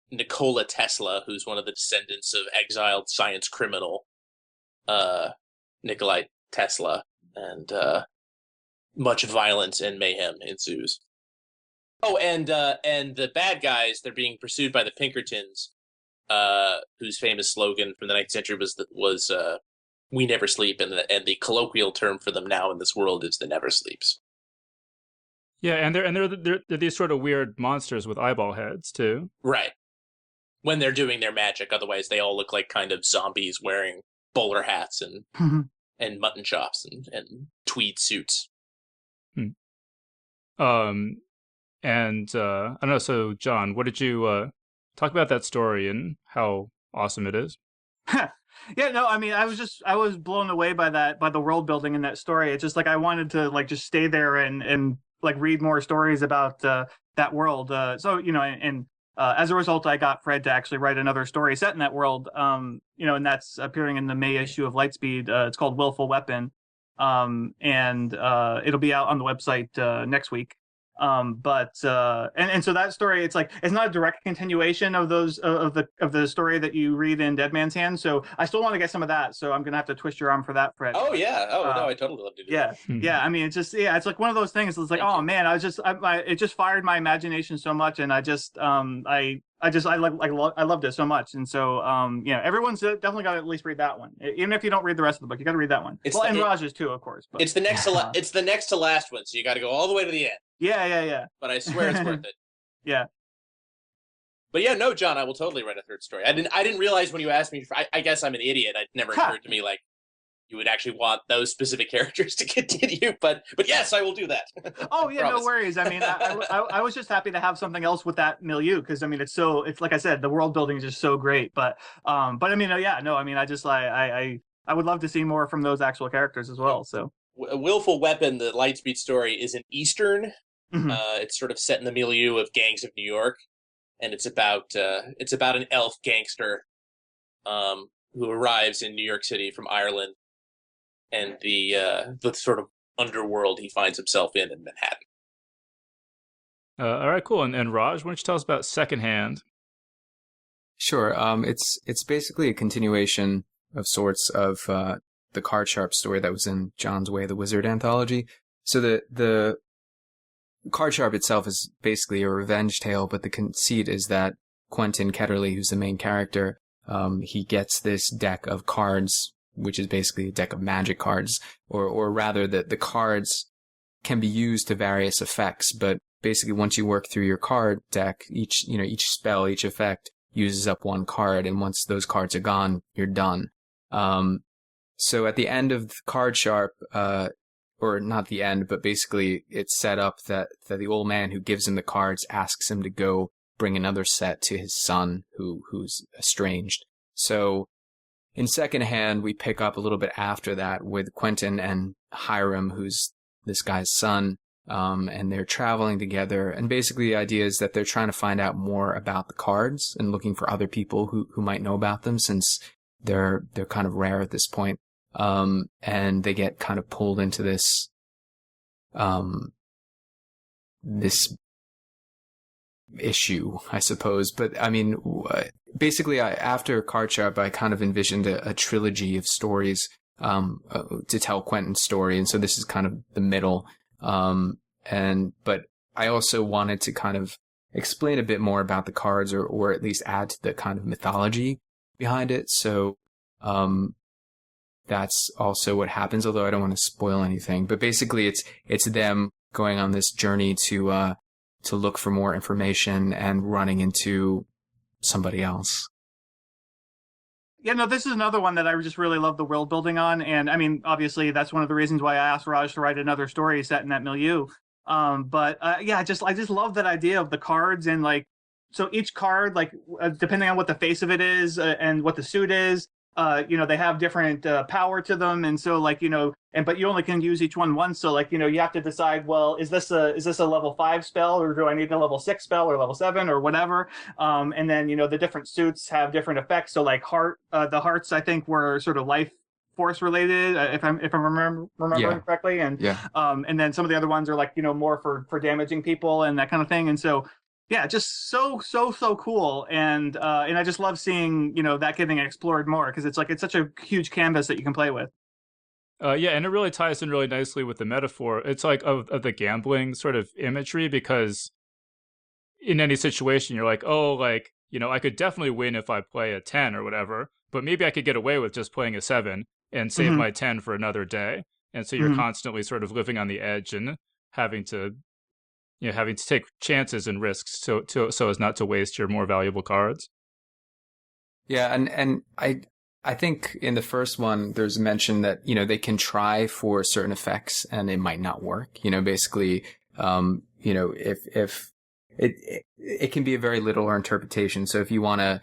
Nikola Tesla, who's one of the descendants of exiled science criminal Nikolai Tesla, and much violence and mayhem ensues. Oh, and the bad guys, they're being pursued by the Pinkertons, whose famous slogan from the 19th century was "We never sleep," and the colloquial term for them now in this world is "the never sleeps." Yeah, and they're these sort of weird monsters with eyeball heads too. Right. When they're doing their magic, otherwise they all look like kind of zombies wearing bowler hats and mutton chops and tweed suits. And I don't know. So, John, what did you talk about that story and how awesome it is? Yeah, no, I mean, I was blown away by the world building in that story. It's just like I wanted to like just stay there and like read more stories about that world. So as a result, I got Fred to actually write another story set in that world. And that's appearing in the May issue of Lightspeed. It's called Willful Weapon, and it'll be out on the website next week. But so that story, it's not a direct continuation of those of the story that you read in Dead Man's Hand. So I still want to get some of that. So I'm gonna have to twist your arm for that, Fred. Oh yeah. Oh no, I totally love to do that. Yeah. I mean, it's like one of those things. It's like, oh man, it just fired my imagination so much, and I loved it so much. And so everyone's definitely got to at least read that one, even if you don't read the rest of the book. You got to read that one. And Raj's too, of course. But it's the next to last one, so you got to go all the way to the end. Yeah. But I swear it's worth it. Yeah. But yeah, no, John, I will totally write a third story. I didn't realize when you asked me. I guess I'm an idiot. It never occurred to me like you would actually want those specific characters to continue. But yes, I will do that. Oh yeah, no worries. I mean, I was just happy to have something else with that milieu because I mean, it's like I said, the world building is just so great. But I mean, yeah, no, I mean, I would love to see more from those actual characters as well. So. Willful Weapon, the Lightspeed story, is an Eastern. Mm-hmm. It's sort of set in the milieu of gangs of New York, and it's about an elf gangster who arrives in New York City from Ireland, and the sort of underworld he finds himself in Manhattan. All right, cool. And Raj, why don't you tell us about Secondhand? Sure. It's basically a continuation of sorts of the Card Sharp story that was in John's Way the Wizard anthology. So the Card Sharp itself is basically a revenge tale, but the conceit is that Quentin Ketterly, who's the main character, he gets this deck of cards, which is basically a deck of magic cards, or rather that the cards can be used to various effects, but basically once you work through your card deck, each spell, each effect uses up one card, and once those cards are gone, you're done. So at the end of Card Sharp, or not the end, but basically it's set up that the old man who gives him the cards asks him to go bring another set to his son who's estranged. So in Secondhand, we pick up a little bit after that with Quentin and Hiram, who's this guy's son, and they're traveling together. And basically the idea is that they're trying to find out more about the cards and looking for other people who might know about them, since they're kind of rare at this point. And they get kind of pulled into this issue, I suppose. But I mean, basically, after Card Sharp, I kind of envisioned a trilogy of stories to tell Quentin's story, and so this is kind of the middle. But I also wanted to kind of explain a bit more about the cards, or at least add to the kind of mythology behind it. So that's also what happens, although I don't want to spoil anything. But basically, it's them going on this journey to look for more information and running into somebody else. Yeah, no, this is another one that I just really love the world building on. And I mean, obviously, that's one of the reasons why I asked Raj to write another story set in that milieu. I just love that idea of the cards, and like, so each card, like, depending on what the face of it is and what the suit is, they have different power to them. And so, like, but you only can use each one once. So, like, you have to decide, well, is this a level 5 spell, or do I need a level 6 spell, or level 7, or whatever? And then, the different suits have different effects. So, like, the hearts, I think, were sort of life force related, if I'm remembering correctly. And and then some of the other ones are like, more for damaging people and that kind of thing. And so, yeah, just so cool, and I just love seeing that getting explored more, because it's such a huge canvas that you can play with. And it really ties in really nicely with the metaphor. It's like of the gambling sort of imagery, because in any situation you're like, oh, like, I could definitely win if I play a 10 or whatever, but maybe I could get away with just playing a 7 and save my 10 for another day. And so you're constantly sort of living on the edge and having to take chances and risks so as not to waste your more valuable cards. Yeah, and I think in the first one there's a mention that they can try for certain effects and it might not work. Basically, if it can be a very literal interpretation. So if you want to,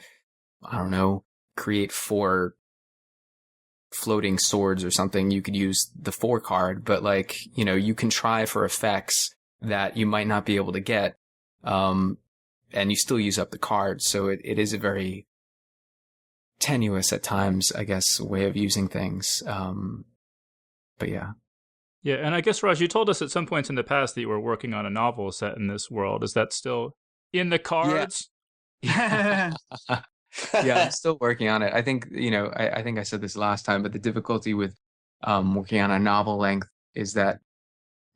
I don't know, create 4 floating swords or something, you could use the 4 card, but like you can try for effects that you might not be able to get, and you still use up the cards. So it is a very tenuous at times, I guess, way of using things. But yeah. Yeah, and I guess, Raj, you told us at some points in the past that you were working on a novel set in this world. Is that still in the cards? Yeah, I'm still working on it. I think, I think I said this last time, but the difficulty with working on a novel length is that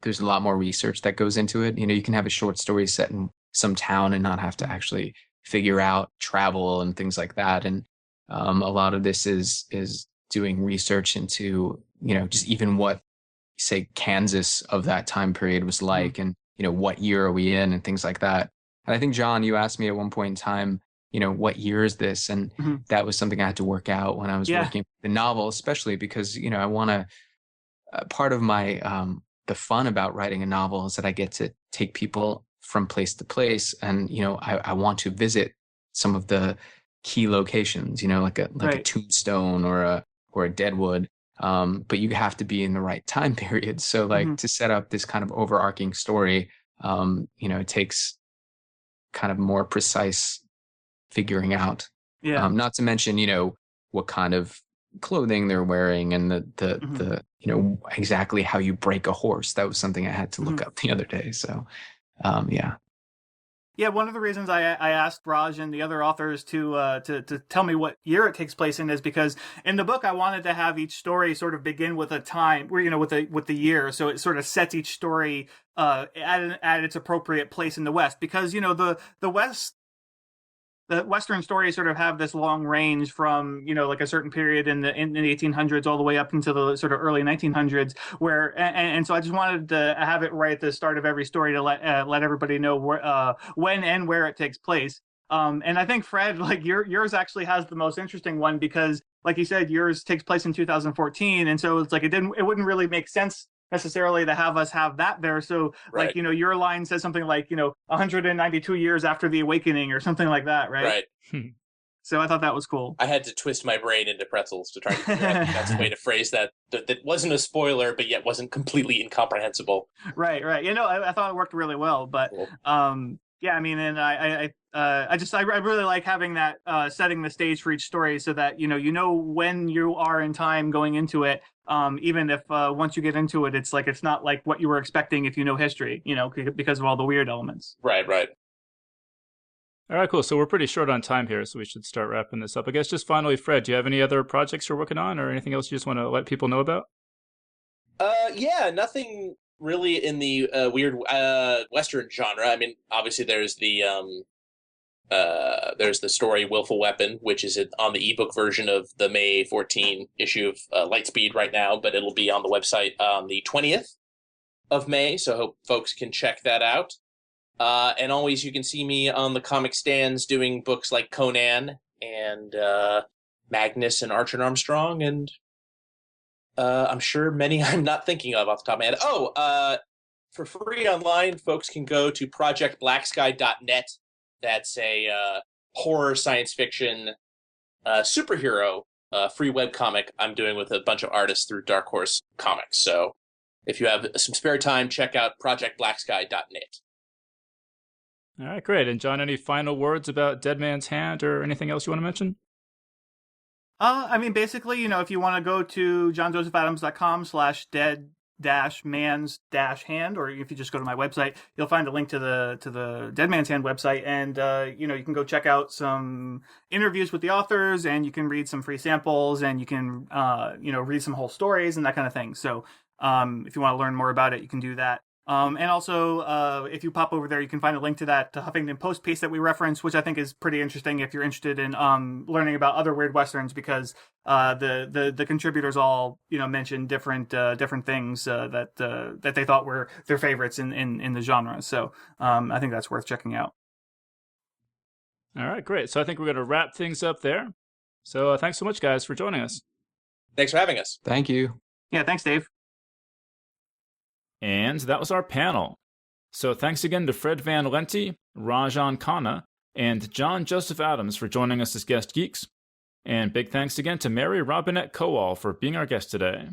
there's a lot more research that goes into it. You can have a short story set in some town and not have to actually figure out travel and things like that. And a lot of this is doing research into, just even what, say, Kansas of that time period was like, and, what year are we in and things like that. And I think, John, you asked me at one point in time, what year is this? And that was something I had to work out when I was working the novel, especially because, I want to, part of my, the fun about writing a novel is that I get to take people from place to place, and I want to visit some of the key locations, like a tombstone or a deadwood, but you have to be in the right time period. So like to set up this kind of overarching story, it takes kind of more precise figuring out. Not to mention, what kind of clothing they're wearing and the exactly how you break a horse. That was something I had to look up the other day. So yeah. Yeah, one of the reasons I asked Raj and the other authors to tell me what year it takes place in is because in the book I wanted to have each story sort of begin with a time where with the year, so it sort of sets each story at its appropriate place in the West, because the Western stories sort of have this long range from, like a certain period in the 1800s all the way up into the sort of early 1900s, where, and so I just wanted to have it right at the start of every story to let everybody know when and where it takes place. And I think, Fred, like yours actually has the most interesting one, because like you said, yours takes place in 2014. And so it's like, it wouldn't really make sense necessarily to have us have that there. So Right. like, your line says something like, 192 years after the awakening or something like that. Right. So I thought that was cool. I had to twist my brain into pretzels to try to figure out the best way to phrase that wasn't a spoiler, but yet wasn't completely incomprehensible. Right. I thought it worked really well, but Cool. yeah, I mean, and I really like having that setting the stage for each story, so that when you are in time going into it, even if once you get into it, it's not like what you were expecting if you know history, because of all the weird elements. Right. All right, cool. So we're pretty short on time here, so we should start wrapping this up. I guess just finally, Fred, do you have any other projects you're working on, or anything else you just want to let people know about? Yeah, nothing really in the weird Western genre. I mean, obviously there's the story Willful Weapon, which is on the ebook version of the May 14 issue of Lightspeed right now, but it'll be on the website on the 20th of May, so I hope folks can check that out. And always you can see me on the comic stands doing books like Conan and Magnus and Archer and Armstrong, and I'm sure many I'm not thinking of off the top of my head. For free online, folks can go to projectblacksky.net. That's a horror science fiction superhero free webcomic I'm doing with a bunch of artists through Dark Horse Comics. So if you have some spare time, check out projectblacksky.net. All right, great. And John, any final words about Dead Man's Hand or anything else you want to mention? I mean, basically, if you want to go to johnjosephadams.com/dead-man's-hand, or if you just go to my website, you'll find a link to the Dead Man's Hand website, and you can go check out some interviews with the authors, and you can read some free samples, and you can read some whole stories and that kind of thing. So if you want to learn more about it, you can do that. And also, if you pop over there, you can find a link to that Huffington Post piece that we referenced, which I think is pretty interesting if you're interested in learning about other weird westerns, because the contributors all mentioned different things that they thought were their favorites in the genre. So I think that's worth checking out. All right, great. So I think we're going to wrap things up there. So thanks so much, guys, for joining us. Thanks for having us. Thank you. Yeah, thanks, Dave. And that was our panel. So thanks again to Fred Van Lente, Rajan Khanna, and John Joseph Adams for joining us as guest geeks. And big thanks again to Mary Robinette Kowal for being our guest today.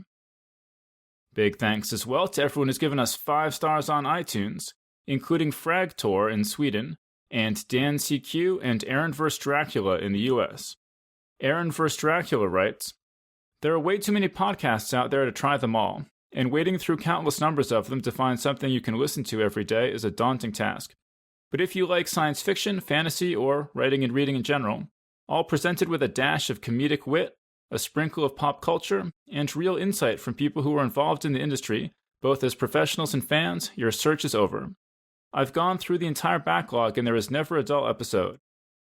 Big thanks as well to everyone who's given us 5 stars on iTunes, including Fragtor in Sweden, and Dan CQ and Aaron vs. Dracula in the US. Aaron vs. Dracula writes, "There are way too many podcasts out there to try them all, and wading through countless numbers of them to find something you can listen to every day is a daunting task. But if you like science fiction, fantasy, or writing and reading in general, all presented with a dash of comedic wit, a sprinkle of pop culture, and real insight from people who are involved in the industry, both as professionals and fans, your search is over. I've gone through the entire backlog and there is never a dull episode.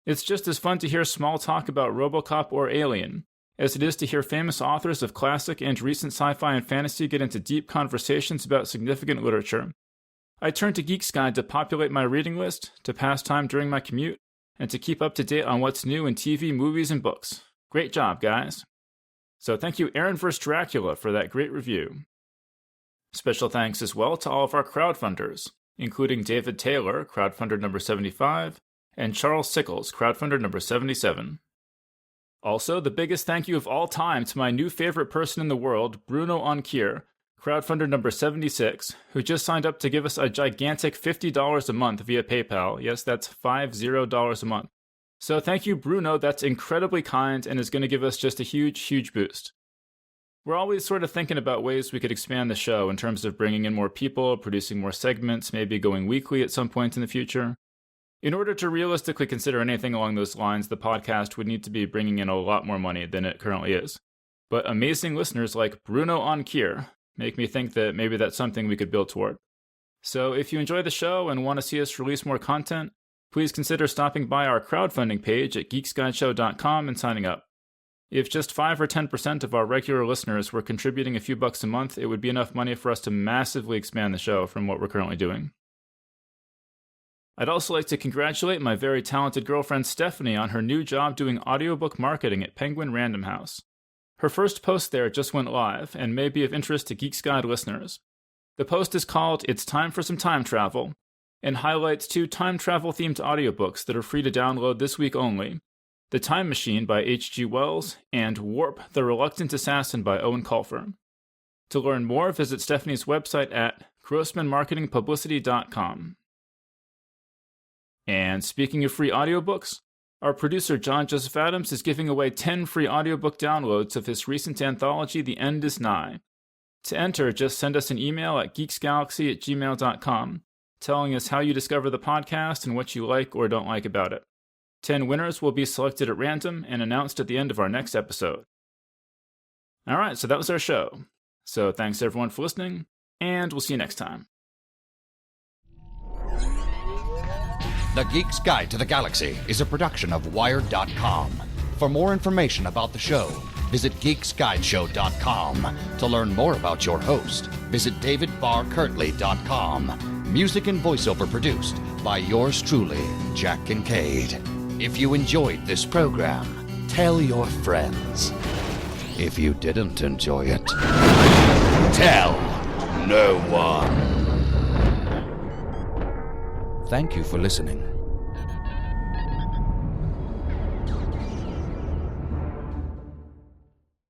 It's just as fun to hear small talk about RoboCop or Alien as it is to hear famous authors of classic and recent sci-fi and fantasy get into deep conversations about significant literature. I turn to Geek's Guide to populate my reading list, to pass time during my commute, and to keep up to date on what's new in TV, movies, and books. Great job, guys." So thank you, Aaron vs. Dracula, for that great review. Special thanks as well to all of our crowdfunders, including David Taylor, crowdfunder number 75, and Charles Sickles, crowdfunder number 77. Also, the biggest thank you of all time to my new favorite person in the world, Bruno Onkier, crowdfunder number 76, who just signed up to give us a gigantic $50 a month via PayPal. Yes, that's $50 a month. So thank you, Bruno. That's incredibly kind and is going to give us just a huge, huge boost. We're always sort of thinking about ways we could expand the show in terms of bringing in more people, producing more segments, maybe going weekly at some point in the future. In order to realistically consider anything along those lines, the podcast would need to be bringing in a lot more money than it currently is. But amazing listeners like Bruno Onkier make me think that maybe that's something we could build toward. So if you enjoy the show and want to see us release more content, please consider stopping by our crowdfunding page at geeksguideshow.com and signing up. If just 5 or 10% of our regular listeners were contributing a few bucks a month, it would be enough money for us to massively expand the show from what we're currently doing. I'd also like to congratulate my very talented girlfriend Stephanie on her new job doing audiobook marketing at Penguin Random House. Her first post there just went live and may be of interest to Geeks Guide listeners. The post is called It's Time for Some Time Travel and highlights 2 time travel themed audiobooks that are free to download this week only: The Time Machine by H.G. Wells and Warp, the Reluctant Assassin by Owen Colfer. To learn more, visit Stephanie's website at grossmanmarketingpublicity.com. And speaking of free audiobooks, our producer John Joseph Adams is giving away 10 free audiobook downloads of his recent anthology, The End Is Nigh. To enter, just send us an email at geeksgalaxy@gmail.com, telling us how you discover the podcast and what you like or don't like about it. 10 winners will be selected at random and announced at the end of our next episode. Alright, so that was our show. So thanks everyone for listening, and we'll see you next time. The Geek's Guide to the Galaxy is a production of Wired.com. For more information about the show, visit geeksguideshow.com. To learn more about your host, visit davidbarrkirtley.com. Music and voiceover produced by yours truly, Jack Kincaid. If you enjoyed this program, tell your friends. If you didn't enjoy it, tell no one. Thank you for listening.